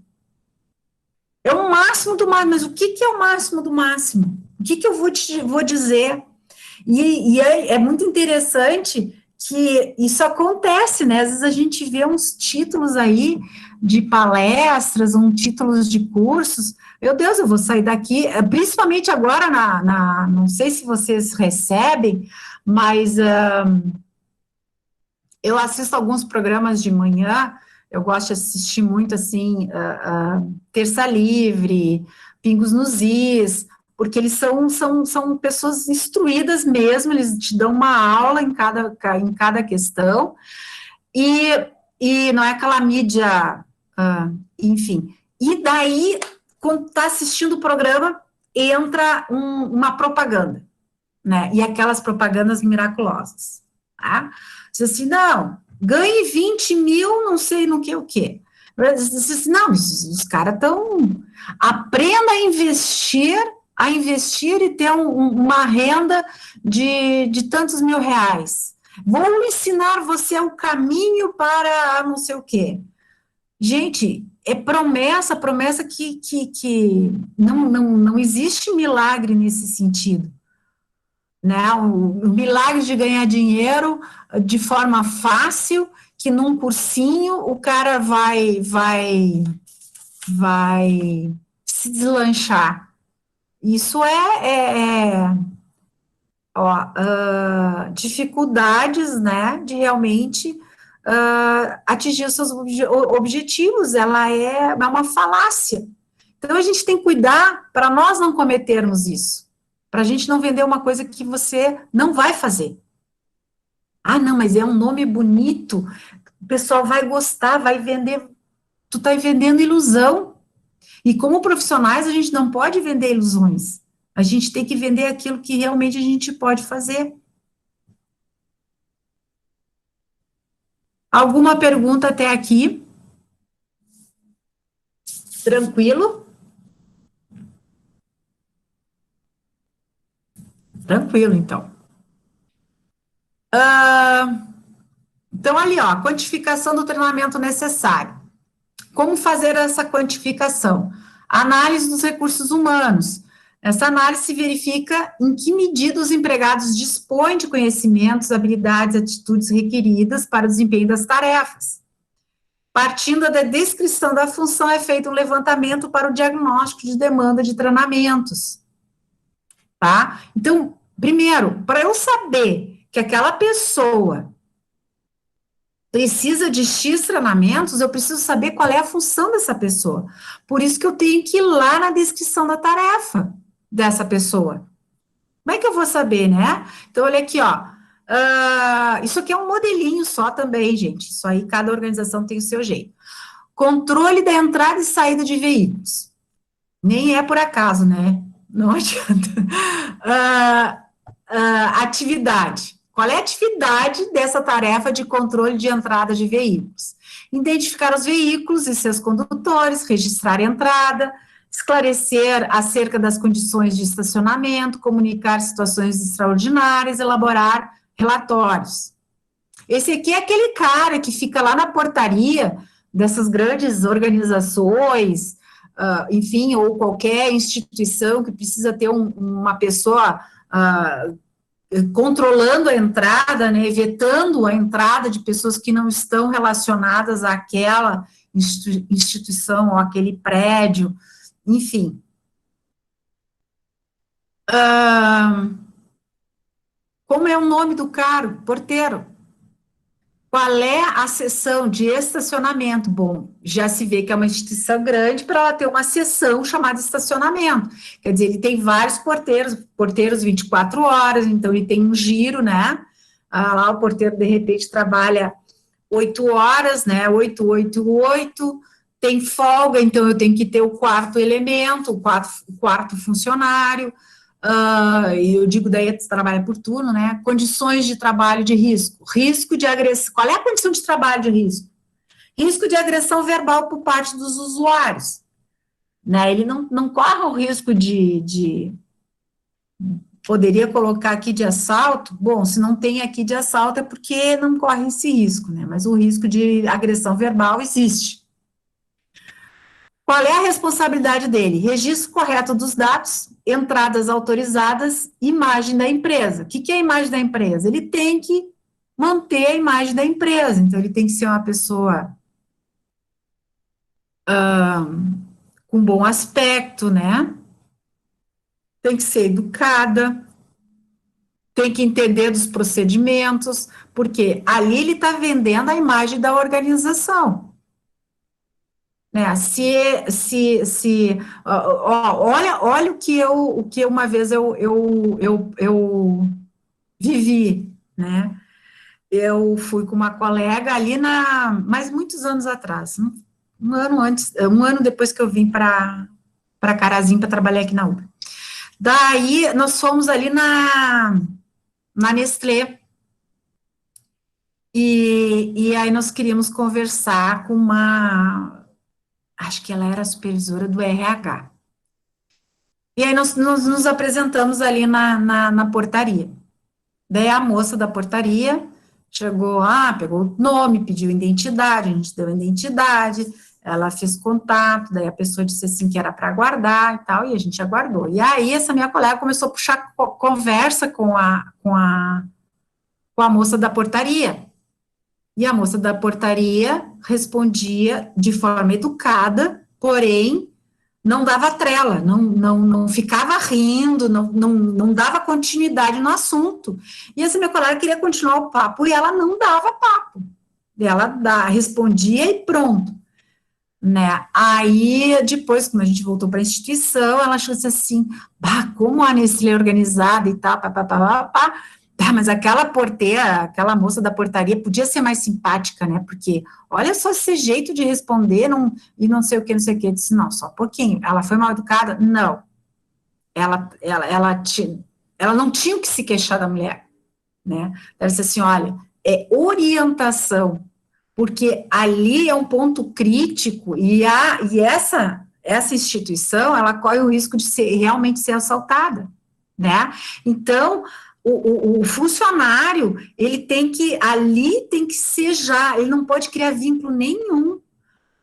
É o máximo do máximo, mas o que é o máximo do máximo? O que eu vou dizer? E é muito interessante que isso acontece, né? Às vezes a gente vê uns títulos aí de palestras, títulos de cursos. Meu Deus, eu vou sair daqui, principalmente agora não sei se vocês recebem, mas eu assisto alguns programas de manhã, eu gosto de assistir muito, assim, Terça Livre, Pingos nos Is, porque eles são pessoas instruídas mesmo, eles te dão uma aula em cada questão, e não é aquela mídia, enfim. E daí, quando está assistindo o programa, entra uma propaganda, né? E aquelas propagandas miraculosas, tá? Diz assim, não, ganhe 20 mil, não sei no que o quê. Assim, não, os caras estão... Aprenda a investir e ter uma renda de tantos mil reais. Vou ensinar você o caminho para não sei o quê. Gente, é promessa que não existe milagre nesse sentido. Né, o milagre de ganhar dinheiro de forma fácil, que num cursinho o cara vai se deslanchar. Isso dificuldades, né, de realmente atingir os seus objetivos, ela é uma falácia. Então, a gente tem que cuidar para nós não cometermos isso. Para a gente não vender uma coisa que você não vai fazer. Ah, não, mas é um nome bonito, o pessoal vai gostar, vai vender. Tu está vendendo ilusão. E como profissionais, a gente não pode vender ilusões. A gente tem que vender aquilo que realmente a gente pode fazer. Alguma pergunta até aqui? Tranquilo? Tranquilo, então. Então, ali, ó, quantificação do treinamento necessário. Como fazer essa quantificação? Análise dos recursos humanos. Essa análise verifica em que medida os empregados dispõem de conhecimentos, habilidades, atitudes requeridas para o desempenho das tarefas. Partindo da descrição da função, é feito um levantamento para o diagnóstico de demanda de treinamentos. Tá? Então, primeiro, para eu saber que aquela pessoa precisa de X treinamentos, eu preciso saber qual é a função dessa pessoa. Por isso que eu tenho que ir lá na descrição da tarefa dessa pessoa. Como é que eu vou saber, né? Então, olha aqui, ó. Isso aqui é um modelinho só também, gente. Isso aí, cada organização tem o seu jeito. Controle da entrada e saída de veículos. Nem é por acaso, né? Não adianta. Atividade. Qual é a atividade dessa tarefa de controle de entrada de veículos? Identificar os veículos e seus condutores, registrar a entrada, esclarecer acerca das condições de estacionamento, comunicar situações extraordinárias, elaborar relatórios. Esse aqui é aquele cara que fica lá na portaria dessas grandes organizações, enfim, ou qualquer instituição que precisa ter uma pessoa controlando a entrada, né, vetando a entrada de pessoas que não estão relacionadas àquela instituição ou àquele prédio, enfim. Como é o nome do cargo? Porteiro. Qual é a seção de estacionamento? Bom, já se vê que é uma instituição grande para ela ter uma seção chamada estacionamento. Quer dizer, ele tem vários porteiros 24 horas, então ele tem um giro, né? Lá o porteiro, de repente, trabalha 8 horas, né? 8, 8, 8, tem folga, então eu tenho que ter o quarto elemento, o quarto funcionário. Eu digo daí, trabalha por turno, né? Condições de trabalho de risco. Risco de agressão. Qual é a condição de trabalho de risco? Risco de agressão verbal por parte dos usuários. Né? Ele não corre o risco de poderia colocar aqui de assalto. Bom, se não tem aqui de assalto é porque não corre esse risco, né? Mas o risco de agressão verbal existe. Qual é a responsabilidade dele? Registro correto dos dados, entradas autorizadas, imagem da empresa. O que é a imagem da empresa? Ele tem que manter a imagem da empresa, então ele tem que ser uma pessoa com bom aspecto, né? Tem que ser educada, tem que entender dos procedimentos, porque ali ele está vendendo a imagem da organização. Né, olha o que uma vez eu vivi, né? Eu fui com uma colega ali mas muitos anos atrás, um ano depois que eu vim para Carazinho para trabalhar aqui na Ubra. Daí nós fomos ali na Nestlé. E aí nós queríamos conversar com acho que ela era supervisora do RH. E aí nós nos apresentamos ali na portaria. Daí a moça da portaria chegou, pegou o nome, pediu identidade, a gente deu a identidade, ela fez contato, daí a pessoa disse assim que era para aguardar e tal, e a gente aguardou. E aí essa minha colega começou a puxar conversa com a moça da portaria. E a moça da portaria respondia de forma educada, porém, não dava trela, não ficava rindo, não dava continuidade no assunto. E essa minha colega queria continuar o papo, e ela não dava papo. Ela respondia e pronto. Né? Aí, depois, quando a gente voltou para a instituição, ela achou assim, como a Nestlé é organizada e tal, mas aquela porteira, aquela moça da portaria podia ser mais simpática, né, porque olha só esse jeito de responder, e não sei o que, eu disse, não, só um pouquinho, ela foi mal educada? Não, ela não tinha o que se queixar da mulher, né, ela disse assim, olha, é orientação, porque ali é um ponto crítico, e essa instituição, ela corre o risco de realmente ser assaltada, né, então, o funcionário, ele tem que ser ele não pode criar vínculo nenhum,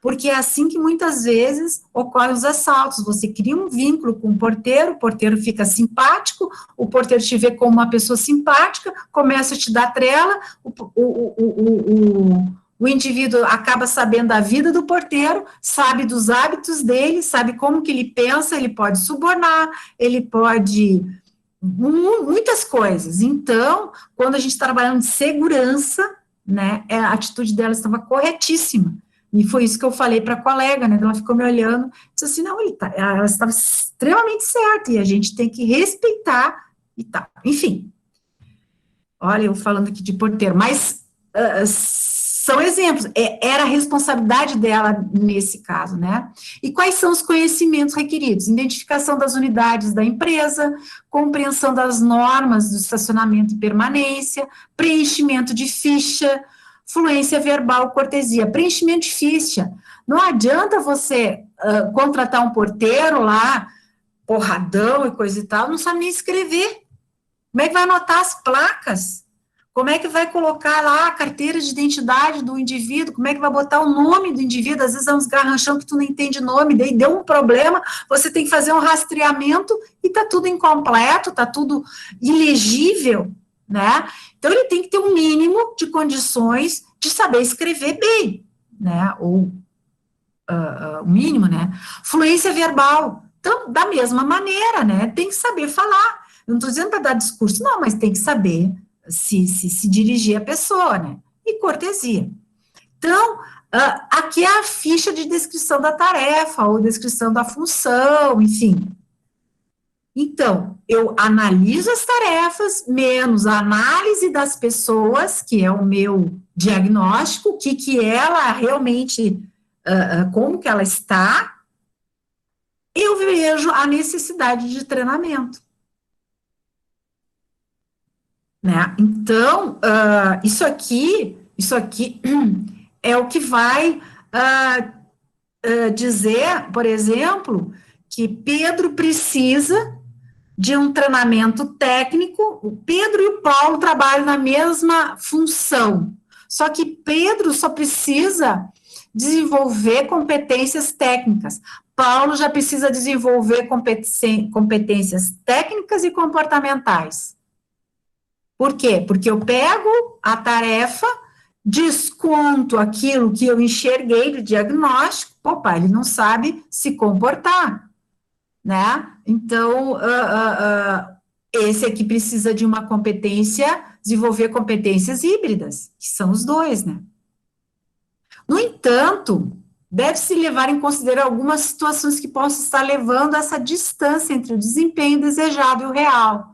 porque é assim que muitas vezes ocorrem os assaltos, você cria um vínculo com o porteiro fica simpático, o porteiro te vê como uma pessoa simpática, começa a te dar trela, o indivíduo acaba sabendo da vida do porteiro, sabe dos hábitos dele, sabe como que ele pensa, ele pode subornar, ele pode... muitas coisas. Então, quando a gente está trabalhando de segurança, né, a atitude dela estava corretíssima. E foi isso que eu falei para a colega, né? Ela ficou me olhando, disse assim, não, ela estava extremamente certa, e a gente tem que respeitar e tal. Enfim, olha, eu falando aqui de porteiro, mas são exemplos, era a responsabilidade dela nesse caso, né? E quais são os conhecimentos requeridos? Identificação das unidades da empresa, compreensão das normas do estacionamento e permanência, preenchimento de ficha, fluência verbal, cortesia. Preenchimento de ficha. Não adianta você contratar um porteiro lá, porradão e coisa e tal, não sabe nem escrever. Como é que vai anotar as placas? Como é que vai colocar lá a carteira de identidade do indivíduo? Como é que vai botar o nome do indivíduo? Às vezes é uns garranchão que tu não entende nome, daí deu um problema, você tem que fazer um rastreamento e tá tudo incompleto, tá tudo ilegível, né? Então, ele tem que ter um mínimo de condições de saber escrever bem, né? Ou o mínimo, né? Fluência verbal. Então, da mesma maneira, né? Tem que saber falar. Eu não estou dizendo para dar discurso, não, mas tem que saber se dirigir à pessoa, né? E cortesia. Então, aqui é a ficha de descrição da tarefa, ou descrição da função, enfim. Então, eu analiso as tarefas, menos a análise das pessoas, que é o meu diagnóstico, o que ela realmente, como que ela está, eu vejo a necessidade de treinamento. Né? Então, isso aqui é o que vai dizer, por exemplo, que Pedro precisa de um treinamento técnico. O Pedro e o Paulo trabalham na mesma função, só que Pedro só precisa desenvolver competências técnicas. Paulo já precisa desenvolver competências técnicas e comportamentais. Por quê? Porque eu pego a tarefa, desconto aquilo que eu enxerguei do diagnóstico, opa, ele não sabe se comportar, né? Então, esse aqui precisa de uma competência, desenvolver competências híbridas, que são os dois, né? No entanto, deve-se levar em consideração algumas situações que possam estar levando a essa distância entre o desempenho desejado e o real.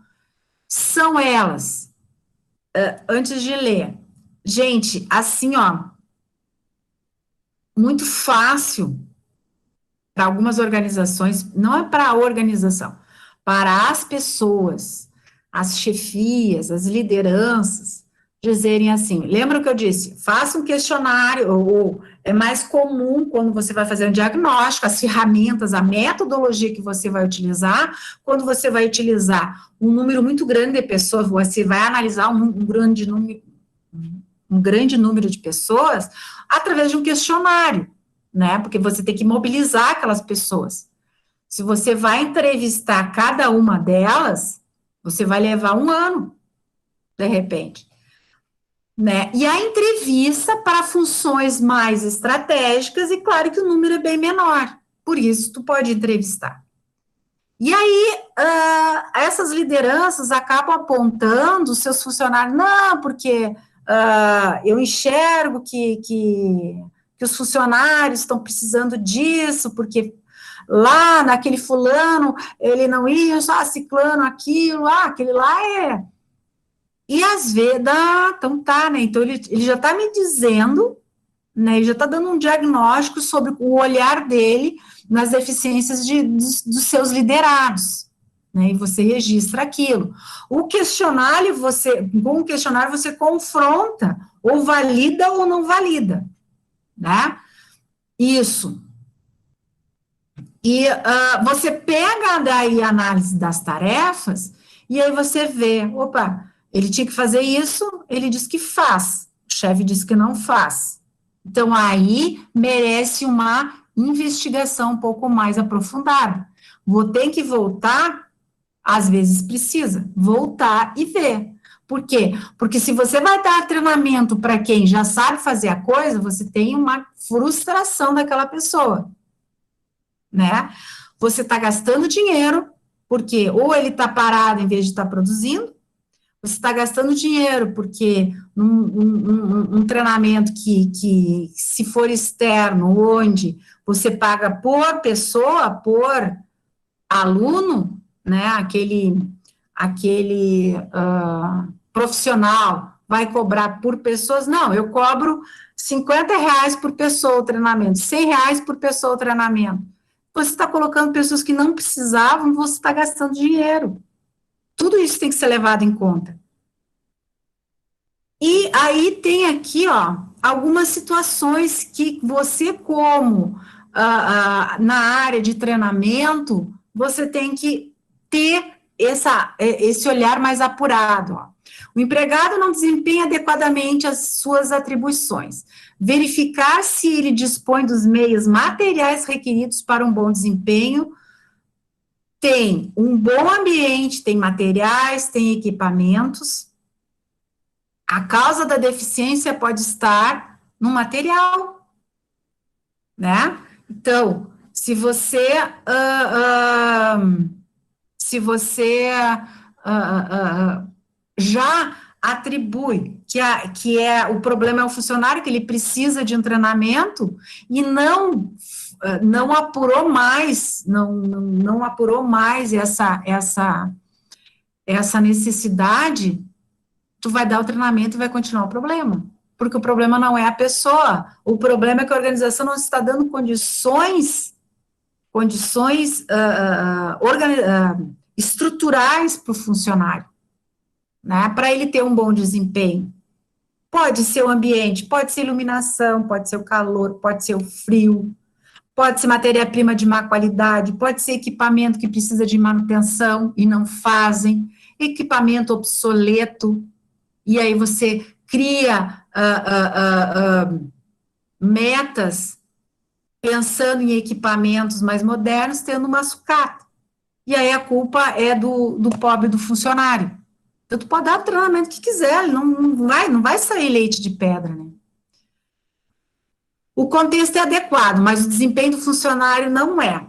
São elas... antes de ler, gente, assim, ó, muito fácil para algumas organizações, não é para a organização, para as pessoas, as chefias, as lideranças, dizerem assim, lembra o que eu disse, faça um questionário, ou é mais comum quando você vai fazer um diagnóstico, as ferramentas, a metodologia que você vai utilizar, quando você vai utilizar um número muito grande de pessoas, você vai analisar um grande número de pessoas, através de um questionário, né, porque você tem que mobilizar aquelas pessoas. Se você vai entrevistar cada uma delas, você vai levar 1 ano, de repente. Né? E a entrevista para funções mais estratégicas, e claro que o número é bem menor, por isso tu pode entrevistar. E aí, essas lideranças acabam apontando os seus funcionários, não, porque eu enxergo que os funcionários estão precisando disso, porque lá naquele fulano, ele não ia, ciclano, aquilo, aquele lá é... E às vezes, então tá, né, então ele já está me dizendo, né, ele já está dando um diagnóstico sobre o olhar dele nas deficiências dos seus liderados, né, e você registra aquilo. Com o questionário você confronta, ou valida ou não valida, né, isso. E você pega daí a análise das tarefas, e aí você vê, opa, ele tinha que fazer isso, ele diz que faz, o chefe diz que não faz. Então, aí merece uma investigação um pouco mais aprofundada. Vou ter que voltar, às vezes precisa, voltar e ver. Por quê? Porque se você vai dar treinamento para quem já sabe fazer a coisa, você tem uma frustração daquela pessoa, né? Você está gastando dinheiro, porque ou ele está parado em vez de estar produzindo, você está gastando dinheiro, porque um treinamento que, se for externo, onde você paga por pessoa, por aluno, né, aquele profissional vai cobrar por pessoas, não, eu cobro R$50 por pessoa o treinamento, R$100 por pessoa o treinamento. Você está colocando pessoas que não precisavam, você está gastando dinheiro. Tudo isso tem que ser levado em conta. E aí tem aqui, ó, algumas situações que você, como na área de treinamento, você tem que ter esse olhar mais apurado, ó. O empregado não desempenha adequadamente as suas atribuições. Verificar se ele dispõe dos meios materiais requeridos para um bom desempenho. Tem um bom ambiente, tem materiais, tem equipamentos. A causa da deficiência pode estar no material, né? Então, se você já atribui que o problema é o funcionário, que ele precisa de um treinamento e não apurou mais, não apurou mais essa necessidade, tu vai dar o treinamento e vai continuar o problema. Porque o problema não é a pessoa, o problema é que a organização não está dando condições estruturais para o funcionário, né, para ele ter um bom desempenho. Pode ser o ambiente, pode ser iluminação, pode ser o calor, pode ser o frio, pode ser matéria-prima de má qualidade, pode ser equipamento que precisa de manutenção e não fazem, equipamento obsoleto, e aí você cria metas pensando em equipamentos mais modernos, tendo uma sucata. E aí a culpa é do pobre do funcionário. Então, tu pode dar o treinamento que quiser, não vai sair leite de pedra, né? O contexto é adequado, mas o desempenho do funcionário não é.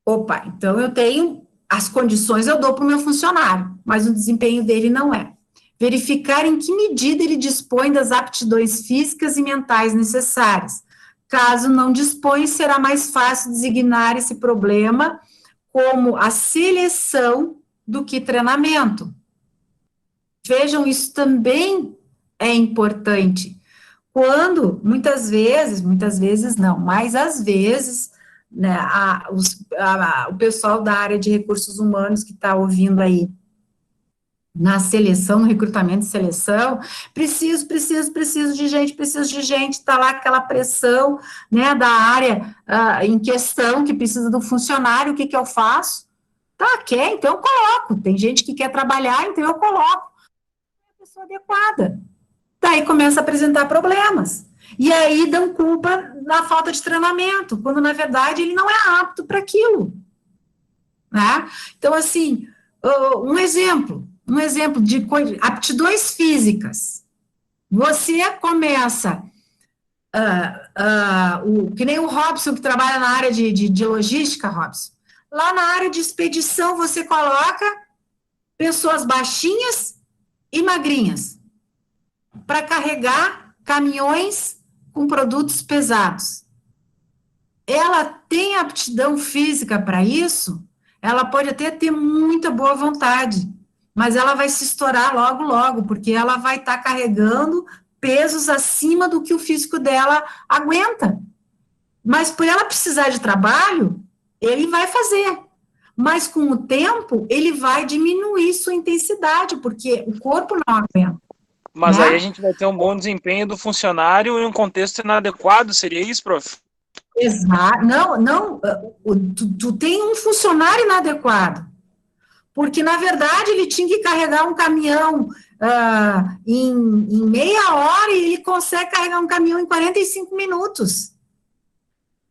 Opa, então eu tenho as condições, eu dou para o meu funcionário, mas o desempenho dele não é. Verificar em que medida ele dispõe das aptidões físicas e mentais necessárias. Caso não dispõe, será mais fácil designar esse problema como a seleção do que treinamento. Vejam, isso também é importante. Quando, muitas vezes não, mas às vezes, né, o pessoal da área de recursos humanos que está ouvindo aí, na seleção, no recrutamento e seleção, preciso de gente, tá lá aquela pressão, né, da área em questão, que precisa do funcionário, o que eu faço? Tá, quer? Então eu coloco, tem gente que quer trabalhar, então eu coloco a pessoa adequada. Daí começa a apresentar problemas, e aí dão culpa na falta de treinamento, quando na verdade ele não é apto para aquilo, né? Então, assim, um exemplo de aptidões físicas. Você começa, que nem o Robson, que trabalha na área de logística, Robson. Lá na área de expedição, você coloca pessoas baixinhas e magrinhas para carregar caminhões com produtos pesados. Ela tem aptidão física para isso? Ela pode até ter muita boa vontade, mas ela vai se estourar logo, porque ela vai estar carregando pesos acima do que o físico dela aguenta. Mas por ela precisar de trabalho, ele vai fazer. Mas com o tempo, ele vai diminuir sua intensidade, porque o corpo não aguenta. Mas né? aí a gente vai ter um bom desempenho do funcionário em um contexto inadequado, seria isso, prof? Exato. Não, tu tem um funcionário inadequado. Porque, na verdade, ele tinha que carregar um caminhão em meia hora e ele consegue carregar um caminhão em 45 minutos.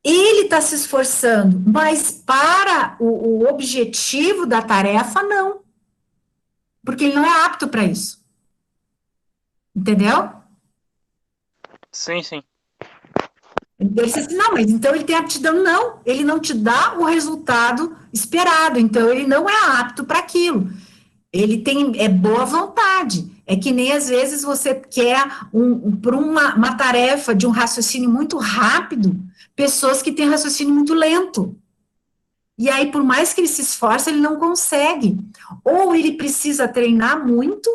Ele está se esforçando, mas para o objetivo da tarefa, não. Porque ele não é apto para isso. Entendeu? Sim. Ele disse assim, não, mas então ele tem aptidão. Não, ele não te dá o resultado esperado, então ele não é apto para aquilo. Ele é boa vontade. É que nem às vezes você quer, por uma tarefa de um raciocínio muito rápido, pessoas que têm raciocínio muito lento. E aí, por mais que ele se esforce, ele não consegue. Ou ele precisa treinar muito,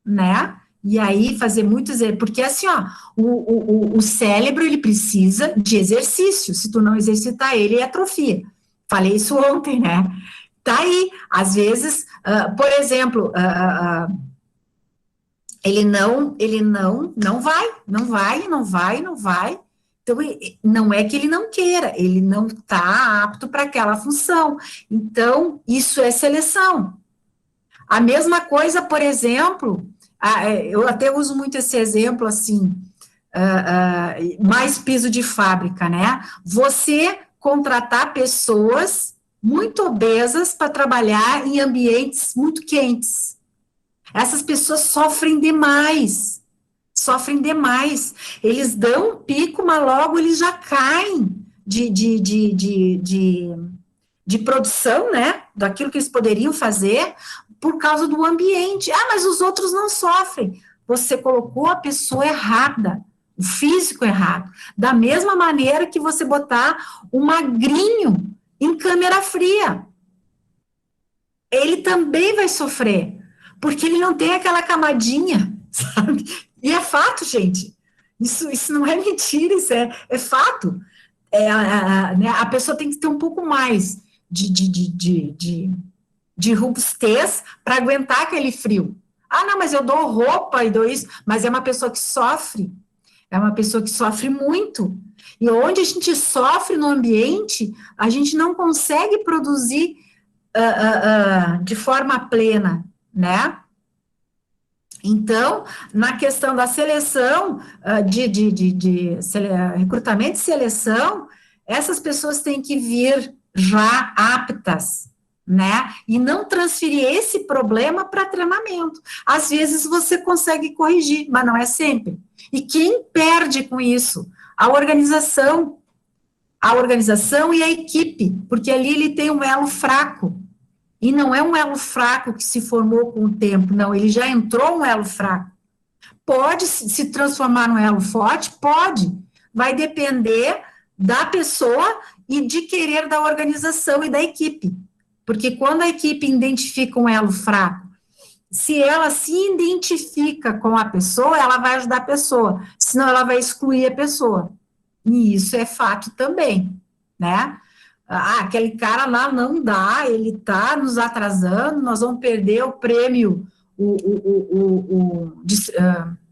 né? E aí fazer muitos, porque assim, ó, o cérebro, ele precisa de exercício. Se tu não exercitar ele atrofia. Falei isso ontem, né? Tá aí, às vezes, por exemplo, ele não vai. Então, não é que ele não queira, ele não está apto para aquela função. Então, isso é seleção. A mesma coisa, por exemplo, eu até uso muito esse exemplo, assim, mais piso de fábrica, né? Você contratar pessoas muito obesas para trabalhar em ambientes muito quentes. Essas pessoas sofrem demais. Eles dão um pico, mas logo eles já caem de produção, né? Daquilo que eles poderiam fazer por causa do ambiente. Ah, mas os outros não sofrem. Você colocou a pessoa errada, o físico errado. Da mesma maneira que você botar um magrinho em câmera fria. Ele também vai sofrer, porque ele não tem aquela camadinha, sabe? E é fato, gente. Isso não é mentira, isso é fato. Né, a pessoa tem que ter um pouco mais de robustez para aguentar aquele frio. Ah, não, mas eu dou roupa e dou isso. Mas é uma pessoa que sofre. É uma pessoa que sofre muito. E onde a gente sofre no ambiente, a gente não consegue produzir de forma plena, né? Então, na questão da seleção, recrutamento e seleção, essas pessoas têm que vir já aptas, né? E não transferir esse problema para treinamento. Às vezes você consegue corrigir, mas não é sempre. E quem perde com isso? A organização e a equipe, porque ali ele tem um elo fraco. E não é um elo fraco que se formou com o tempo, não, ele já entrou um elo fraco. Pode se transformar num elo forte? Pode. Vai depender da pessoa e de querer da organização e da equipe. Porque quando a equipe identifica um elo fraco, se ela se identifica com a pessoa, ela vai ajudar a pessoa, senão ela vai excluir a pessoa. E isso é fato também, né? Aquele cara lá não dá, ele está nos atrasando, nós vamos perder o prêmio,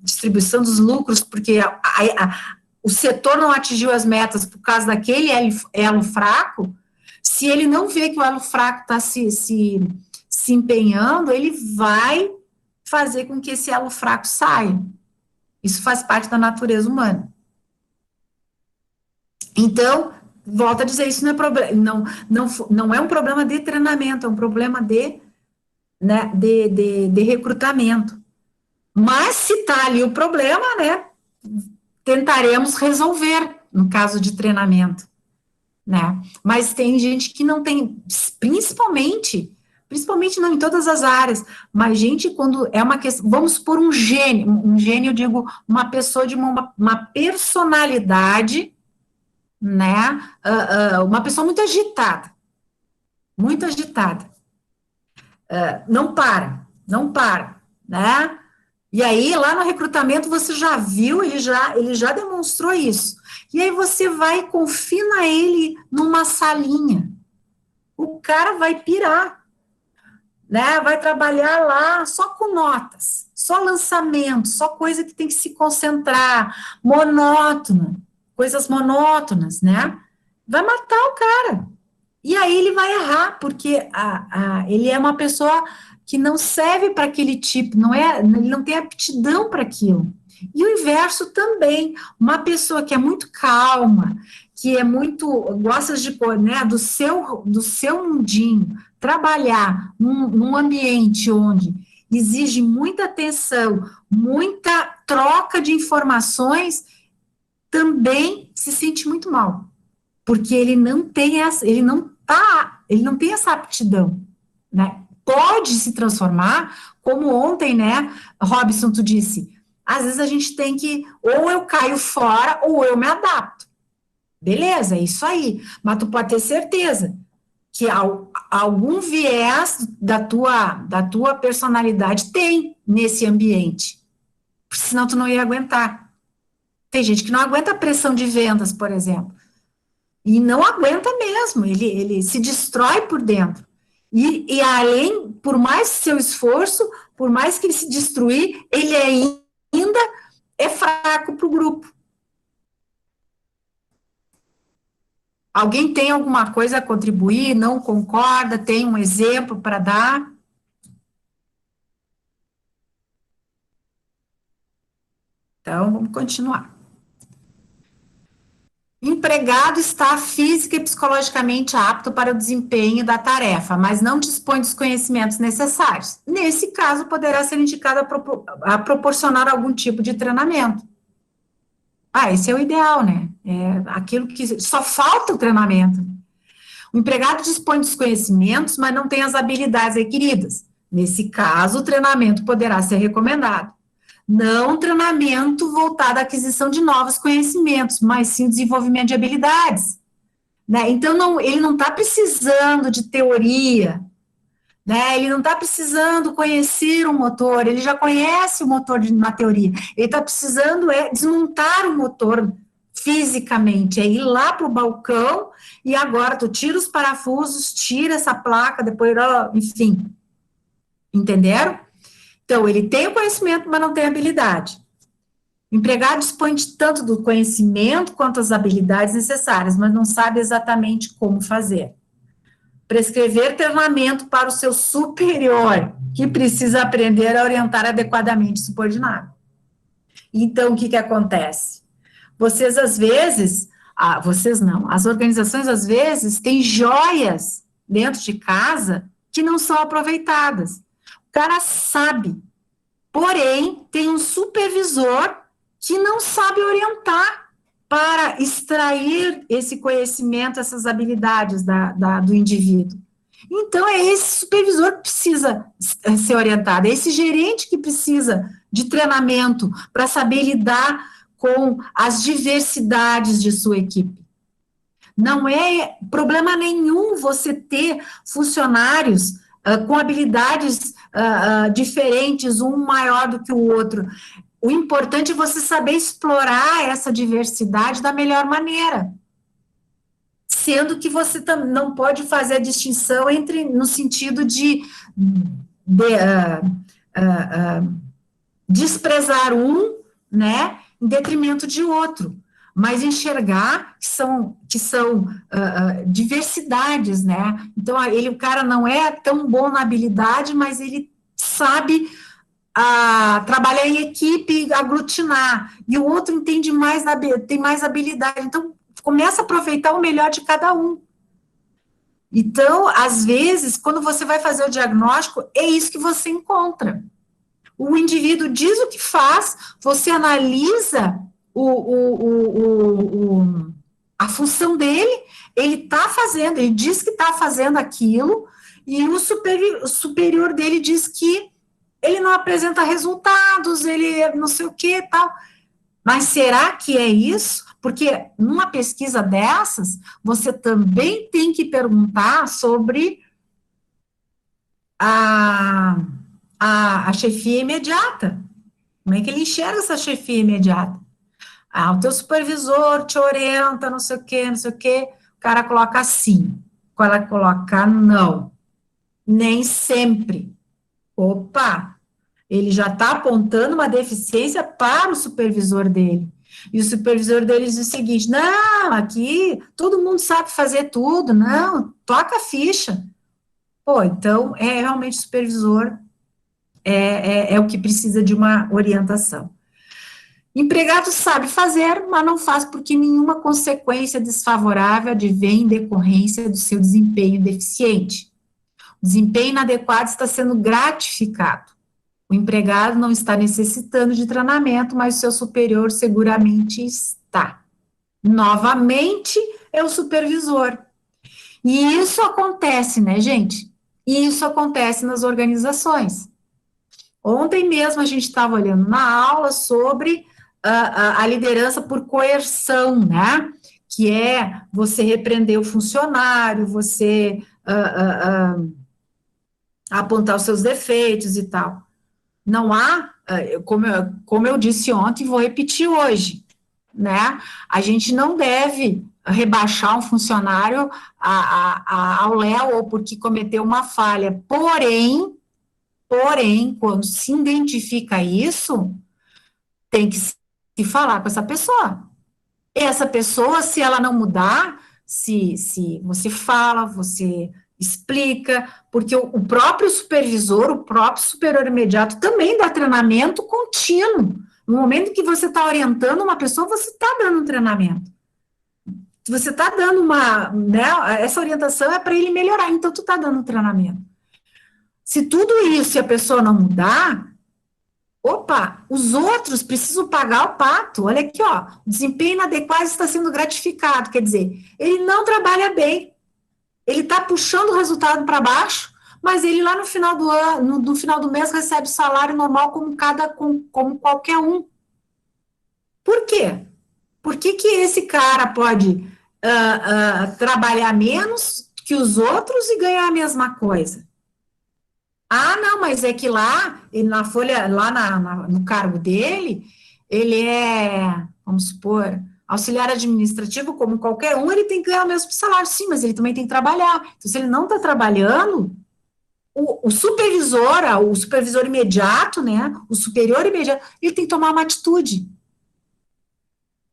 distribuição dos lucros, porque o setor não atingiu as metas por causa daquele elo fraco. Se ele não vê que o elo fraco está se empenhando, ele vai fazer com que esse elo fraco saia. Isso faz parte da natureza humana. Então, volto a dizer, isso não é problema, não é um problema de treinamento, é um problema de recrutamento. Mas se está ali o problema, né, tentaremos resolver no caso de treinamento, né? Mas tem gente que não tem, principalmente não em todas as áreas, mas gente, quando é uma questão, vamos supor um gênio, eu digo, uma pessoa de uma personalidade, né, uma pessoa muito agitada, não para, né, e aí lá no recrutamento você já viu, ele já demonstrou isso, e aí você vai e confina ele numa salinha, o cara vai pirar, né, vai trabalhar lá só com notas, só lançamento, só coisa que tem que se concentrar, monótona, coisas monótonas, né? Vai matar o cara. E aí ele vai errar, porque ele é uma pessoa que não serve para aquele tipo, ele não tem aptidão para aquilo. E o inverso também, uma pessoa que é muito calma, que é muito, gosta de, né, do seu mundinho, trabalhar num ambiente onde exige muita atenção, muita troca de informações, também se sente muito mal, porque ele não tem essa aptidão, né? pode se transformar, como ontem, né, Robson, tu disse, às vezes a gente tem que, ou eu caio fora, ou eu me adapto. Beleza, é isso aí. Mas tu pode ter certeza que algum viés da tua personalidade tem nesse ambiente. Senão tu não ia aguentar. Tem gente que não aguenta a pressão de vendas, por exemplo. E não aguenta mesmo, ele se destrói por dentro. E além, por mais seu esforço, por mais que ele se destruir, ele ainda é fraco para o grupo. Alguém tem alguma coisa a contribuir, não concorda, tem um exemplo para dar? Então, vamos continuar. Empregado está física e psicologicamente apto para o desempenho da tarefa, mas não dispõe dos conhecimentos necessários. Nesse caso, poderá ser indicado a proporcionar algum tipo de treinamento. Esse é o ideal, né? É aquilo que só falta o treinamento. O empregado dispõe dos conhecimentos, mas não tem as habilidades requeridas. Nesse caso, o treinamento poderá ser recomendado. Não um treinamento voltado à aquisição de novos conhecimentos, mas sim o desenvolvimento de habilidades. Né? Então, ele não está precisando de teoria, né? Ele não está precisando conhecer o motor, ele já conhece o motor na teoria. Ele está precisando desmontar o motor fisicamente, é ir lá para o balcão e agora tu tira os parafusos, tira essa placa, depois, enfim. Entenderam? Então, ele tem o conhecimento, mas não tem habilidade. O empregado dispõe de tanto do conhecimento quanto as habilidades necessárias, mas não sabe exatamente como fazer. Prescrever treinamento para o seu superior, que precisa aprender a orientar adequadamente o subordinado. Então, o que acontece? Vocês, às vezes, vocês não, as organizações, às vezes, têm joias dentro de casa que não são aproveitadas. O cara sabe, porém, tem um supervisor que não sabe orientar para extrair esse conhecimento, essas habilidades do indivíduo. Então, é esse supervisor que precisa ser orientado, é esse gerente que precisa de treinamento para saber lidar com as diversidades de sua equipe. Não é problema nenhum você ter funcionários com habilidades diferentes, um maior do que o outro. O importante é você saber explorar essa diversidade da melhor maneira. Sendo que você não pode fazer a distinção no sentido de desprezar um, né, em detrimento de outro, mas enxergar que são diversidades, né? Então, o cara não é tão bom na habilidade, mas ele sabe trabalhar em equipe, aglutinar, e o outro entende mais, tem mais habilidade, então começa a aproveitar o melhor de cada um. Então, às vezes, quando você vai fazer o diagnóstico, é isso que você encontra. O indivíduo diz o que faz, você analisa a função dele, ele está fazendo, ele diz que está fazendo aquilo, e o superior dele diz que ele não apresenta resultados, ele não sei o que e tal. Mas será que é isso? Porque numa pesquisa dessas, você também tem que perguntar sobre a chefia imediata. Como é que ele enxerga essa chefia imediata? O teu supervisor te orienta, não sei o quê, o cara coloca sim. O cara coloca não. Nem sempre. Opa! Ele já está apontando uma deficiência para o supervisor dele. E o supervisor dele diz o seguinte, não, aqui todo mundo sabe fazer tudo, não, toca a ficha. Então, realmente o supervisor é o que precisa de uma orientação. Empregado sabe fazer, mas não faz porque nenhuma consequência desfavorável advém em decorrência do seu desempenho deficiente. O desempenho inadequado está sendo gratificado. O empregado não está necessitando de treinamento, mas o seu superior seguramente está. Novamente, é o supervisor. E isso acontece, né, gente? E isso acontece nas organizações. Ontem mesmo a gente estava olhando na aula sobre a liderança por coerção, né? Que é você repreender o funcionário, você apontar os seus defeitos e tal. Não há, como eu disse ontem, vou repetir hoje, né? A gente não deve rebaixar um funcionário ao léu ou porque cometeu uma falha. Porém, quando se identifica isso, tem que se falar com essa pessoa. E essa pessoa, se ela não mudar, se você fala, você explica, porque o próprio supervisor, o próprio superior imediato também dá treinamento contínuo. No momento que você está orientando uma pessoa, você está dando um treinamento. Você está dando né, essa orientação é para ele melhorar, então tu está dando um treinamento. Se tudo isso e a pessoa não mudar, opa, os outros precisam pagar o pato. Olha aqui, ó, o desempenho inadequado está sendo gratificado, quer dizer, ele não trabalha bem, ele está puxando o resultado para baixo, mas ele lá no final do ano, no final do mês recebe salário normal como qualquer um. Por quê? Por que esse cara pode trabalhar menos que os outros e ganhar a mesma coisa? Ah, não, mas é que lá, na folha, lá no cargo dele, ele é, vamos supor, auxiliar administrativo, como qualquer um, ele tem que ganhar o mesmo salário, sim, mas ele também tem que trabalhar. Então, se ele não está trabalhando, o supervisor imediato, né, o superior imediato, ele tem que tomar uma atitude.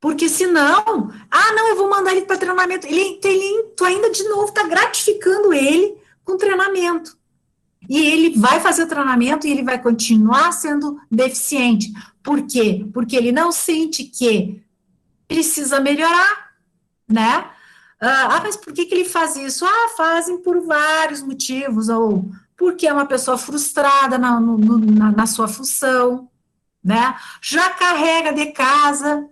Porque senão, não, eu vou mandar ele para treinamento. Tu ainda, de novo, está gratificando ele com treinamento. E ele vai fazer o treinamento e ele vai continuar sendo deficiente. Por quê? Porque ele não sente que precisa melhorar, né? Mas por que ele faz isso? Fazem por vários motivos, ou porque é uma pessoa frustrada na sua função, né? Já carrega de casa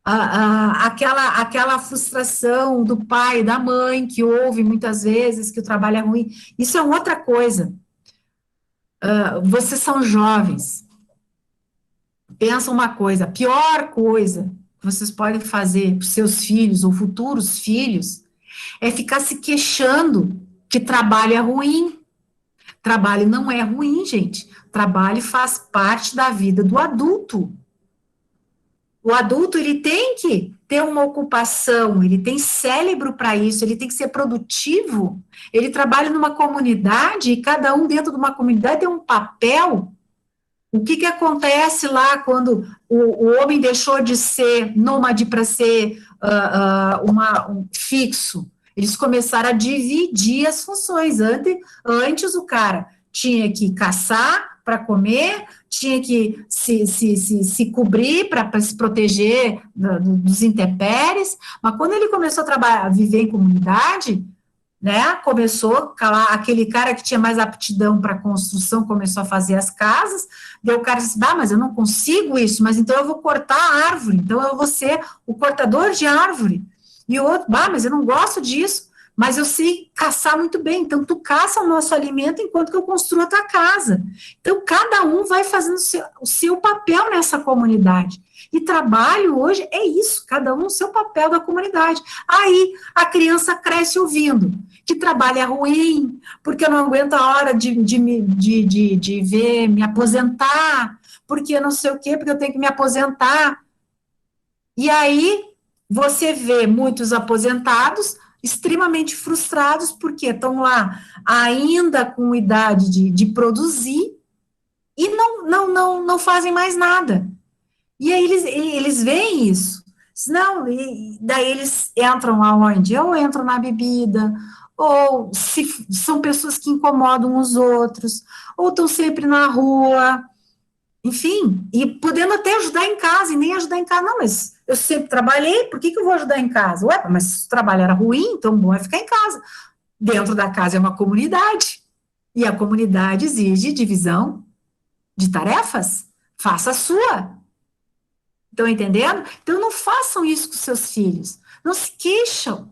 aquela frustração do pai e da mãe, que houve muitas vezes, que o trabalho é ruim. Isso é outra coisa. Vocês são jovens. Pensa uma coisa, a pior coisa que vocês podem fazer para os seus filhos ou futuros filhos é ficar se queixando que trabalho é ruim. Trabalho não é ruim, gente. Trabalho faz parte da vida do adulto. O adulto, ele tem que ter uma ocupação, ele tem cérebro para isso, ele tem que ser produtivo, ele trabalha numa comunidade, e cada um dentro de uma comunidade tem um papel. O que acontece lá quando o homem deixou de ser nômade para ser um fixo? Eles começaram a dividir as funções. Antes o cara tinha que caçar para comer, tinha que se cobrir para se proteger dos intempéries, mas quando ele começou a viver em comunidade, né, começou, aquele cara que tinha mais aptidão para construção, começou a fazer as casas, daí o cara disse, mas eu não consigo isso, mas então eu vou cortar a árvore, então eu vou ser o cortador de árvore, e o outro, mas eu não gosto disso, mas eu sei caçar muito bem, então tu caça o nosso alimento enquanto que eu construo a tua casa. Então, cada um vai fazendo o seu papel nessa comunidade. E trabalho hoje é isso, cada um o seu papel da comunidade. Aí, a criança cresce ouvindo que trabalho é ruim, porque eu não aguento a hora de ver me aposentar, porque não sei o quê, porque eu tenho que me aposentar. E aí, você vê muitos aposentados extremamente frustrados, porque estão lá ainda com idade de produzir e não fazem mais nada. E aí eles veem isso. Não, daí eles entram aonde? Ou entram na bebida, ou são pessoas que incomodam os outros, ou estão sempre na rua, enfim, e podendo até ajudar em casa, e nem ajudar em casa, não, mas eu sempre trabalhei, por que eu vou ajudar em casa? Ué, mas se o trabalho era ruim, então bom é ficar em casa. Dentro da casa é uma comunidade, e a comunidade exige divisão de tarefas, faça a sua. Estão entendendo? Então não façam isso com seus filhos, não se queixam.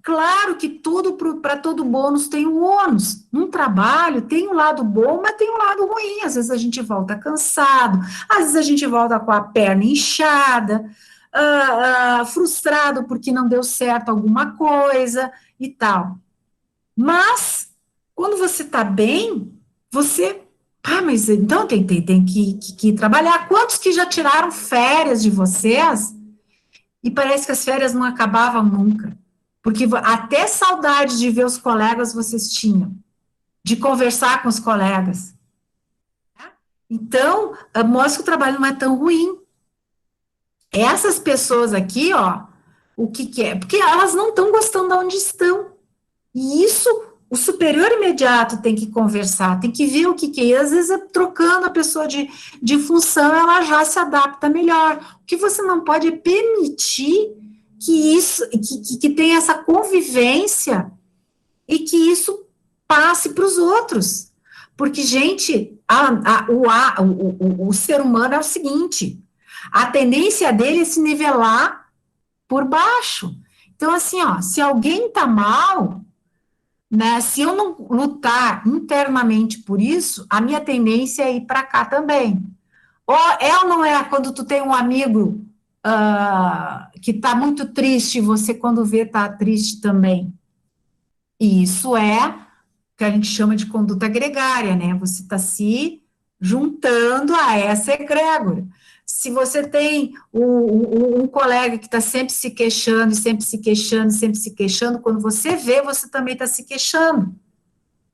Claro que tudo para todo bônus tem um ônus. Num trabalho tem um lado bom, mas tem um lado ruim. Às vezes a gente volta cansado, às vezes a gente volta com a perna inchada, frustrado porque não deu certo alguma coisa e tal. Mas, quando você está bem, você... mas então tem que trabalhar. Quantos que já tiraram férias de vocês e parece que as férias não acabavam nunca? Porque até saudade de ver os colegas vocês tinham, de conversar com os colegas. Então, mostra que o trabalho não é tão ruim. Essas pessoas aqui, ó, o que é? Porque elas não estão gostando de onde estão. E isso, o superior imediato tem que conversar, tem que ver o que é. E às vezes, trocando a pessoa de função, ela já se adapta melhor. O que você não pode é permitir que tenha essa convivência e que isso passe para os outros. Porque, gente, o ser humano é o seguinte, a tendência dele é se nivelar por baixo. Então, assim, ó, se alguém está mal, né, se eu não lutar internamente por isso, a minha tendência é ir para cá também. Ou não é quando tu tem um amigo que está muito triste, e você quando vê está triste também. E isso é o que a gente chama de conduta gregária, né? Você está se juntando a essa egrégora. Se você tem um colega que está sempre se queixando, sempre se queixando, sempre se queixando, quando você vê, você também está se queixando.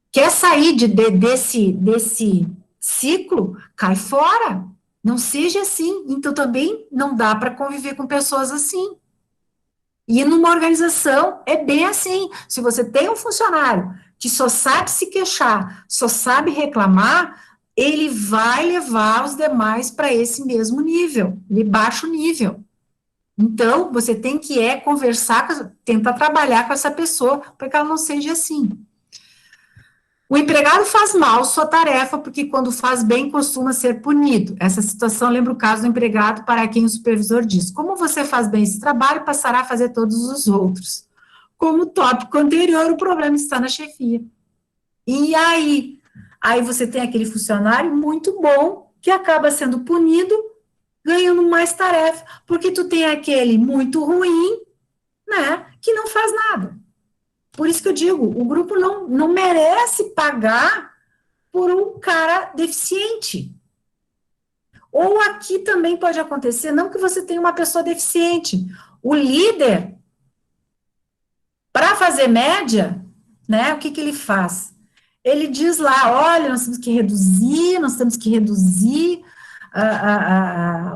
Quer sair desse ciclo? Cai fora. Não seja assim. Então, também não dá para conviver com pessoas assim. E numa organização, é bem assim. Se você tem um funcionário que só sabe se queixar, só sabe reclamar, ele vai levar os demais para esse mesmo nível, de baixo nível. Então, você tem que conversar, tentar trabalhar com essa pessoa, para que ela não seja assim. O empregado faz mal sua tarefa, porque quando faz bem, costuma ser punido. Essa situação lembra o caso do empregado para quem o supervisor diz: como você faz bem esse trabalho, passará a fazer todos os outros. Como tópico anterior, o problema está na chefia. E aí você tem aquele funcionário muito bom, que acaba sendo punido, ganhando mais tarefa, porque tu tem aquele muito ruim, né, que não faz nada. Por isso que eu digo, o grupo não merece pagar por um cara deficiente. Ou aqui também pode acontecer, não que você tenha uma pessoa deficiente, o líder, para fazer média, né, o que ele faz? Ele diz lá, olha, nós temos que reduzir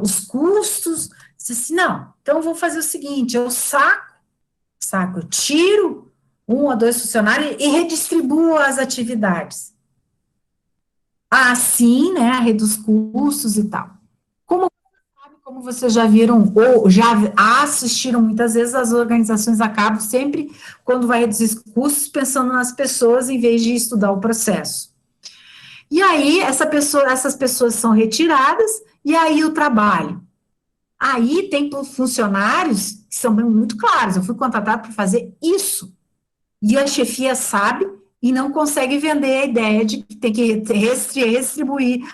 os custos. Diz assim, não, então eu vou fazer o seguinte, eu eu tiro 1 ou 2 funcionários e redistribuo as atividades. Assim, né, reduz custos e tal. Como vocês já viram, ou já assistiram muitas vezes, as organizações acabam sempre, quando vai reduzir custos, pensando nas pessoas, em vez de estudar o processo. E aí, essas pessoas são retiradas, e aí o trabalho. Aí tem funcionários que são muito claros, eu fui contratado para fazer isso. E a chefia sabe e não consegue vender a ideia de que tem que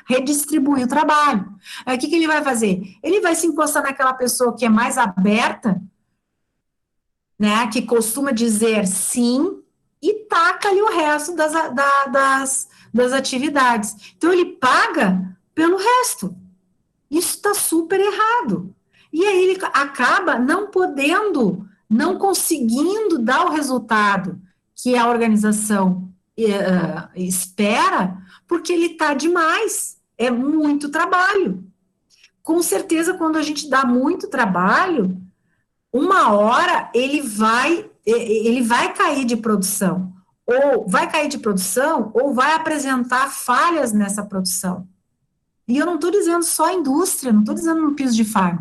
redistribuir o trabalho. Aí o que ele vai fazer? Ele vai se encostar naquela pessoa que é mais aberta, né, que costuma dizer sim, e taca ali o resto das atividades. Então, ele paga pelo resto. Isso está super errado. E aí ele acaba não conseguindo dar o resultado que a organização espera, porque ele está demais, é muito trabalho. Com certeza, quando a gente dá muito trabalho, uma hora ele vai cair de produção, ou vai apresentar falhas nessa produção. E eu não estou dizendo só indústria, não estou dizendo no piso de farm.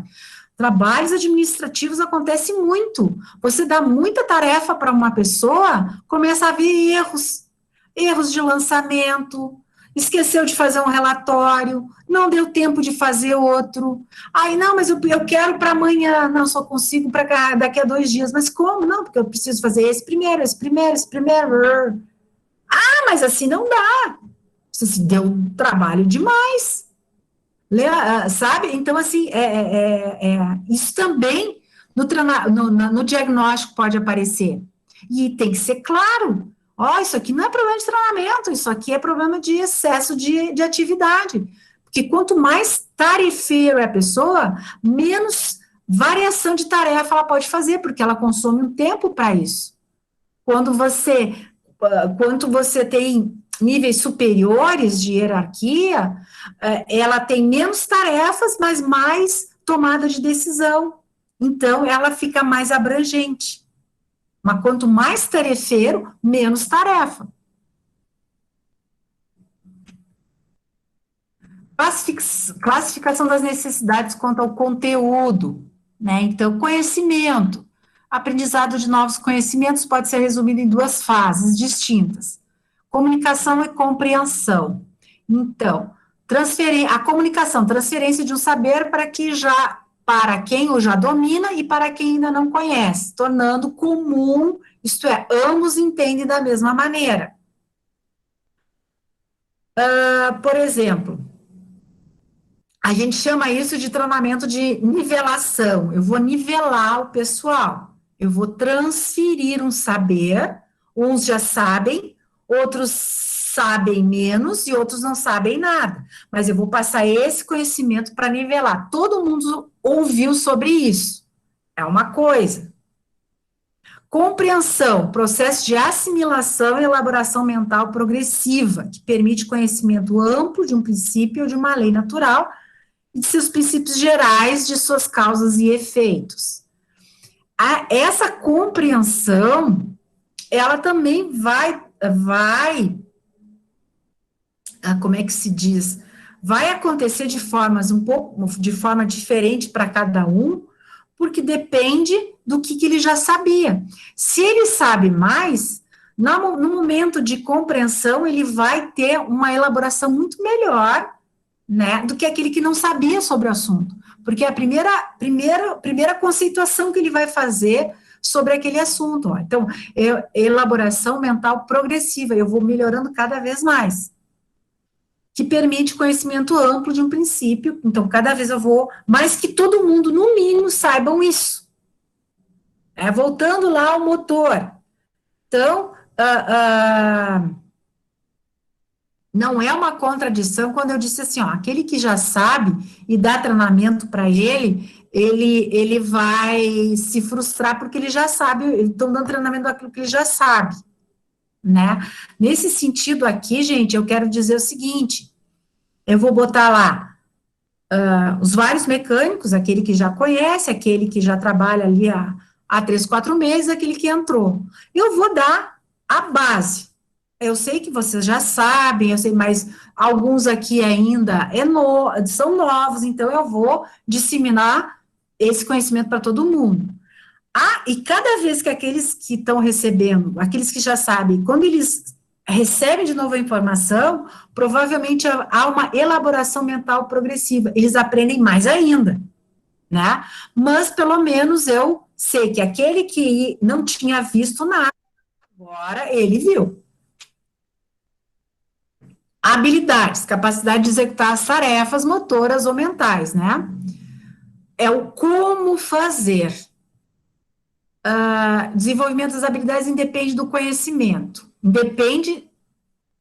Trabalhos administrativos acontecem muito. Você dá muita tarefa para uma pessoa, começa a haver erros de lançamento, esqueceu de fazer um relatório, não deu tempo de fazer outro. Aí, não, mas eu quero para amanhã, não, só consigo para daqui a 2 dias. Mas como? Não, porque eu preciso fazer esse primeiro. Ah, mas assim não dá. Você deu um trabalho demais. Sabe? Então, assim, isso também no diagnóstico pode aparecer. E tem que ser claro. Isso aqui não é problema de treinamento, isso aqui é problema de excesso de atividade. Porque quanto mais tarefeiro é a pessoa, menos variação de tarefa ela pode fazer, porque ela consome um tempo para isso. Quando você tem níveis superiores de hierarquia, ela tem menos tarefas, mas mais tomada de decisão. Então, ela fica mais abrangente. Mas quanto mais tarefeiro, menos tarefa. Classificação das necessidades quanto ao conteúdo, né? Então, conhecimento. Aprendizado de novos conhecimentos pode ser resumido em 2 fases distintas: comunicação e compreensão. Então, a comunicação, transferência de um saber para quem o já domina e para quem ainda não conhece, tornando comum, isto é, ambos entendem da mesma maneira. Por exemplo, a gente chama isso de treinamento de nivelação. Eu vou nivelar o pessoal, eu vou transferir um saber, uns já sabem, outros sabem menos e outros não sabem nada, mas eu vou passar esse conhecimento para nivelar. Todo mundo ouviu sobre isso, é uma coisa. Compreensão, processo de assimilação e elaboração mental progressiva, que permite conhecimento amplo de um princípio ou de uma lei natural e de seus princípios gerais, de suas causas e efeitos. Essa compreensão, ela também vai, como é que se diz? Vai acontecer de forma diferente para cada um, porque depende do que ele já sabia. Se ele sabe mais, no momento de compreensão, ele vai ter uma elaboração muito melhor, né, do que aquele que não sabia sobre o assunto, porque é a primeira conceituação que ele vai fazer sobre aquele assunto. Então, elaboração mental progressiva, eu vou melhorando cada vez mais, que permite conhecimento amplo de um princípio. Então, cada vez eu vou, mais que todo mundo, no mínimo, saibam isso. Voltando lá ao motor. Então, não é uma contradição quando eu disse assim, aquele que já sabe e dá treinamento para ele vai se frustrar porque ele já sabe, estão dando treinamento daquilo que ele já sabe, né? Nesse sentido aqui, gente, eu quero dizer o seguinte, eu vou botar lá os vários mecânicos, aquele que já conhece, aquele que já trabalha ali há 3, 4 meses, aquele que entrou. Eu vou dar a base. Eu sei que vocês já sabem, eu sei, mas alguns aqui ainda são novos, então eu vou disseminar esse conhecimento para todo mundo. E cada vez que aqueles que estão recebendo, aqueles que já sabem, quando eles recebem de novo a informação, provavelmente há uma elaboração mental progressiva, eles aprendem mais ainda, né? Mas pelo menos eu sei que aquele que não tinha visto nada, agora ele viu. Habilidades, capacidade de executar as tarefas motoras ou mentais, né? É o como fazer. Desenvolvimento das habilidades independe do conhecimento, independe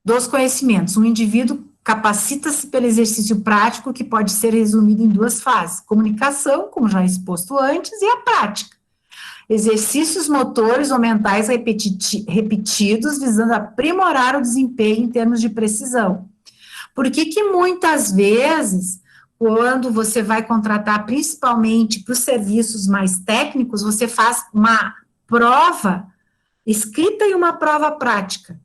dos conhecimentos. Um indivíduo capacita-se pelo exercício prático, que pode ser resumido em 2 fases: comunicação, como já exposto antes, e a prática. Exercícios motores ou mentais repetidos, visando aprimorar o desempenho em termos de precisão. Por que muitas vezes, quando você vai contratar, principalmente para os serviços mais técnicos, você faz uma prova escrita e uma prova prática?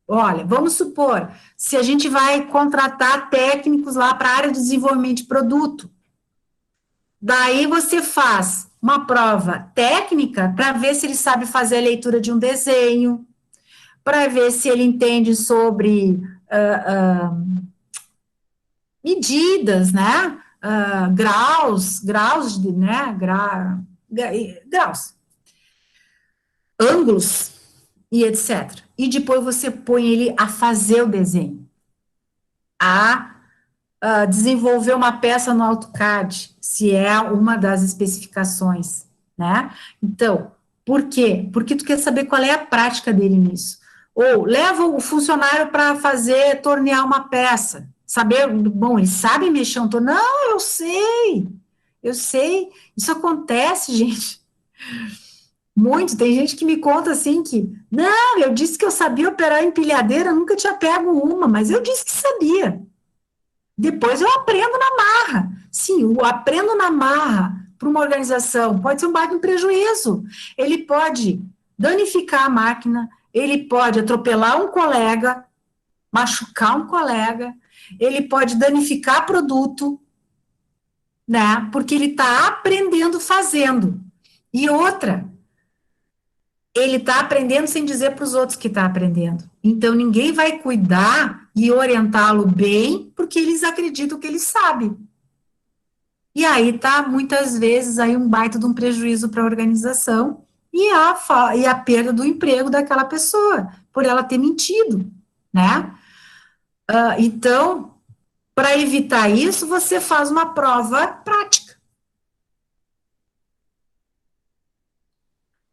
Olha, vamos supor, se a gente vai contratar técnicos lá para a área de desenvolvimento de produto, daí você faz uma prova técnica para ver se ele sabe fazer a leitura de um desenho, para ver se ele entende sobre medidas, né? Graus, né? Graus, ângulos e etc. E depois você põe ele a fazer o desenho, a desenvolver uma peça no AutoCAD, se é uma das especificações, né? Então, por quê? Porque tu quer saber qual é a prática dele nisso. Ou leva o funcionário para tornear uma peça, saber, bom, ele sabe mexer um torneio? Não, eu sei, isso acontece, gente, muito, tem gente que me conta assim que, não, eu disse que eu sabia operar empilhadeira, nunca tinha pego uma, mas eu disse que sabia. Depois eu aprendo na marra. Sim, o aprendo na marra para uma organização pode ser um baita prejuízo. Ele pode danificar a máquina, ele pode atropelar um colega, machucar um colega, ele pode danificar produto, né? Porque ele está aprendendo fazendo. E outra, ele está aprendendo sem dizer para os outros que está aprendendo. Então, ninguém vai cuidar e orientá-lo bem, porque eles acreditam que ele sabe. E aí está, muitas vezes, aí um baita de um prejuízo para a organização e a perda do emprego daquela pessoa, por ela ter mentido, né? Então, para evitar isso, você faz uma prova prática.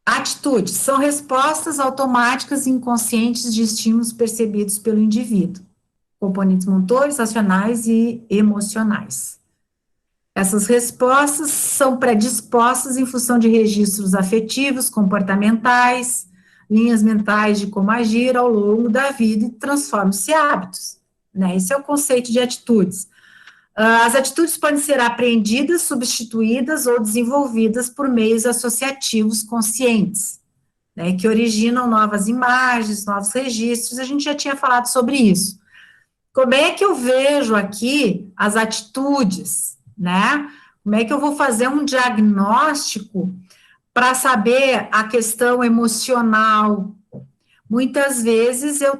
Atitudes são respostas automáticas e inconscientes de estímulos percebidos pelo indivíduo, componentes motores, racionais e emocionais. Essas respostas são predispostas em função de registros afetivos, comportamentais, linhas mentais de como agir ao longo da vida e transformam-se em hábitos, né? Esse é o conceito de atitudes. As atitudes podem ser aprendidas, substituídas ou desenvolvidas por meios associativos conscientes, né, que originam novas imagens, novos registros, a gente já tinha falado sobre isso. Como é que eu vejo aqui as atitudes, né? Como é que eu vou fazer um diagnóstico para saber a questão emocional? Muitas vezes eu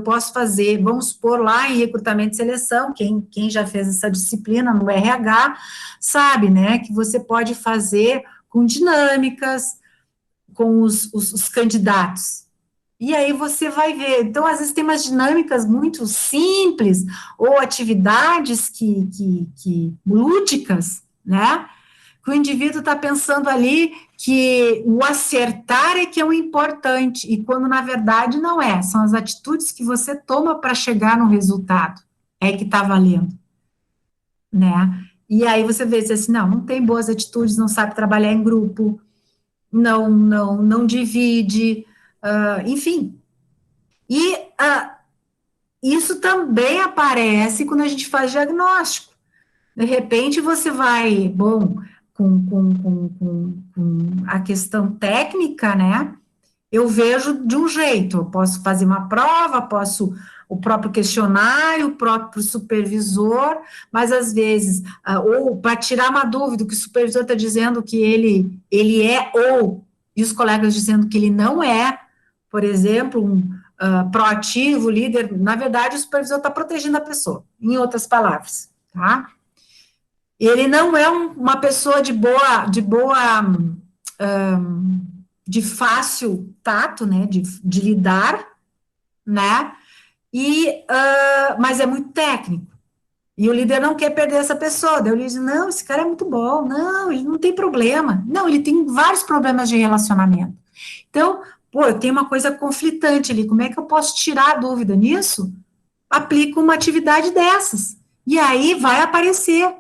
posso fazer, vamos supor lá em recrutamento e seleção, quem já fez essa disciplina no RH, sabe, né, que você pode fazer com dinâmicas, com os candidatos. E aí você vai ver, então às vezes tem umas dinâmicas muito simples, ou atividades lúdicas, né, que o indivíduo está pensando ali que o acertar é que é o importante, e quando na verdade não é, são as atitudes que você toma para chegar no resultado, é que está valendo, né? E aí você vê assim, não tem boas atitudes, não sabe trabalhar em grupo, não divide, enfim. E isso também aparece quando a gente faz diagnóstico. De repente você vai, com a questão técnica, né, eu vejo de um jeito, eu posso fazer uma prova, o próprio questionário, o próprio supervisor, mas às vezes, ou para tirar uma dúvida, que o supervisor está dizendo que ele é, e os colegas dizendo que ele não é, por exemplo, proativo, líder, na verdade o supervisor está protegendo a pessoa, em outras palavras, tá? Ele não é uma pessoa de fácil tato, né, de lidar, né, mas é muito técnico, e o líder não quer perder essa pessoa, daí o líder diz, não, esse cara é muito bom, não, ele não tem problema, não, ele tem vários problemas de relacionamento, então, eu tenho uma coisa conflitante ali, como é que eu posso tirar a dúvida nisso? Aplico uma atividade dessas, e aí vai aparecer.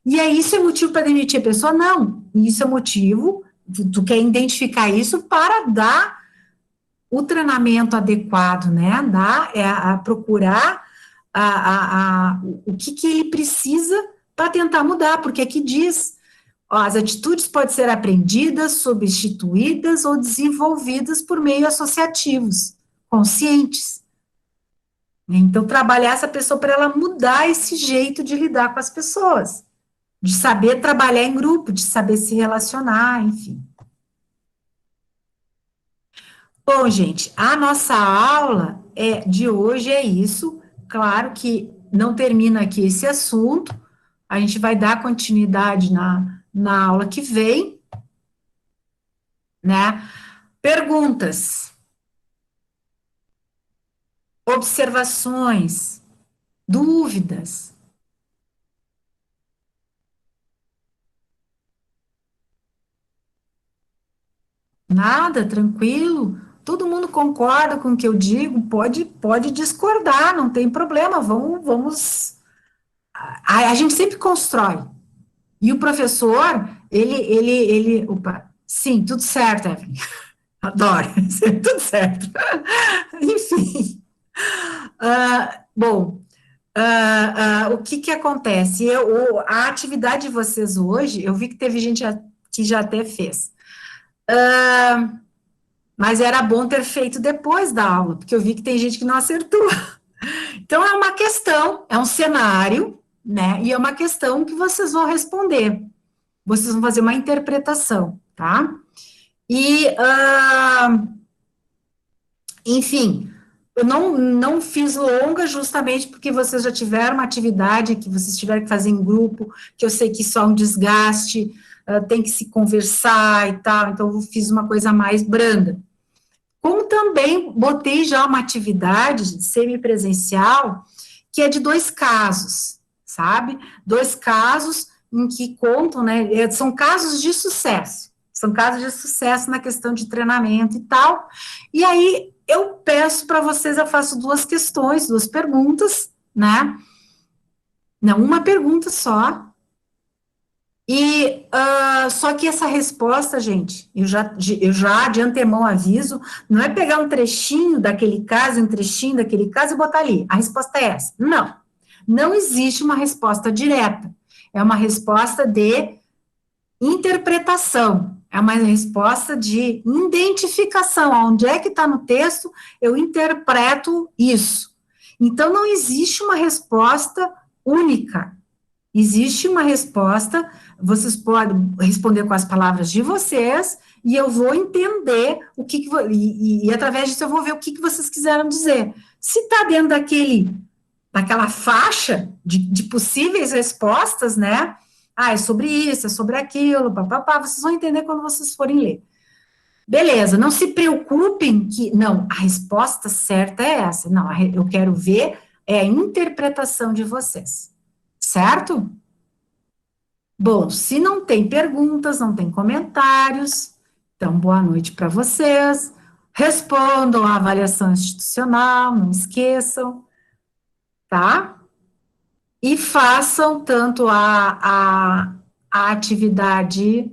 E aí, isso é motivo para demitir a pessoa? Não, isso é motivo, tu quer identificar isso para dar o treinamento adequado, né, procurar o que ele precisa para tentar mudar, porque aqui diz, as atitudes podem ser aprendidas, substituídas ou desenvolvidas por meios associativos, conscientes. Então, trabalhar essa pessoa para ela mudar esse jeito de lidar com as pessoas, de saber trabalhar em grupo, de saber se relacionar, enfim. Bom, gente, a nossa aula de hoje é isso. Claro que não termina aqui esse assunto, a gente vai dar continuidade na aula que vem, né? Perguntas, observações, dúvidas. Nada, tranquilo. Todo mundo concorda com o que eu digo, pode discordar, não tem problema. Vamos. A gente sempre constrói. E o professor, opa, sim, tudo certo, Evelyn. Adoro, tudo certo. Enfim. Bom, o que acontece? A atividade de vocês hoje, eu vi que teve gente que já até fez. Mas era bom ter feito depois da aula, porque eu vi que tem gente que não acertou. Então, é uma questão, é um cenário, né? E é uma questão que vocês vão responder. Vocês vão fazer uma interpretação, tá? E, enfim, eu não fiz longa justamente porque vocês já tiveram uma atividade que vocês tiveram que fazer em grupo, que eu sei que isso é um desgaste, tem que se conversar e tal, então eu fiz uma coisa mais branda. Como também botei já uma atividade semipresencial, que é de 2 casos, sabe? 2 casos em que contam, né? São casos de sucesso. São casos de sucesso na questão de treinamento e tal. E aí, eu peço para vocês, eu faço 2 questões, 2 perguntas, né? Não, uma pergunta só. E, só que essa resposta, gente, eu já de antemão aviso, não é pegar um trechinho daquele caso e botar ali. A resposta é essa. Não. Não existe uma resposta direta. É uma resposta de interpretação. É uma resposta de identificação. Onde é que está no texto, eu interpreto isso. Então, não existe uma resposta única. Existe uma resposta, vocês podem responder com as palavras de vocês, e eu vou entender e através disso eu vou ver o que vocês quiseram dizer. Se está dentro daquela faixa de possíveis respostas, né? É sobre isso, é sobre aquilo, papapá, vocês vão entender quando vocês forem ler. Beleza, não se preocupem que, não, a resposta certa é essa. Não, eu quero ver a interpretação de vocês. Certo? Bom, se não tem perguntas, não tem comentários, então boa noite para vocês. Respondam à avaliação institucional, não esqueçam, tá? E façam tanto a atividade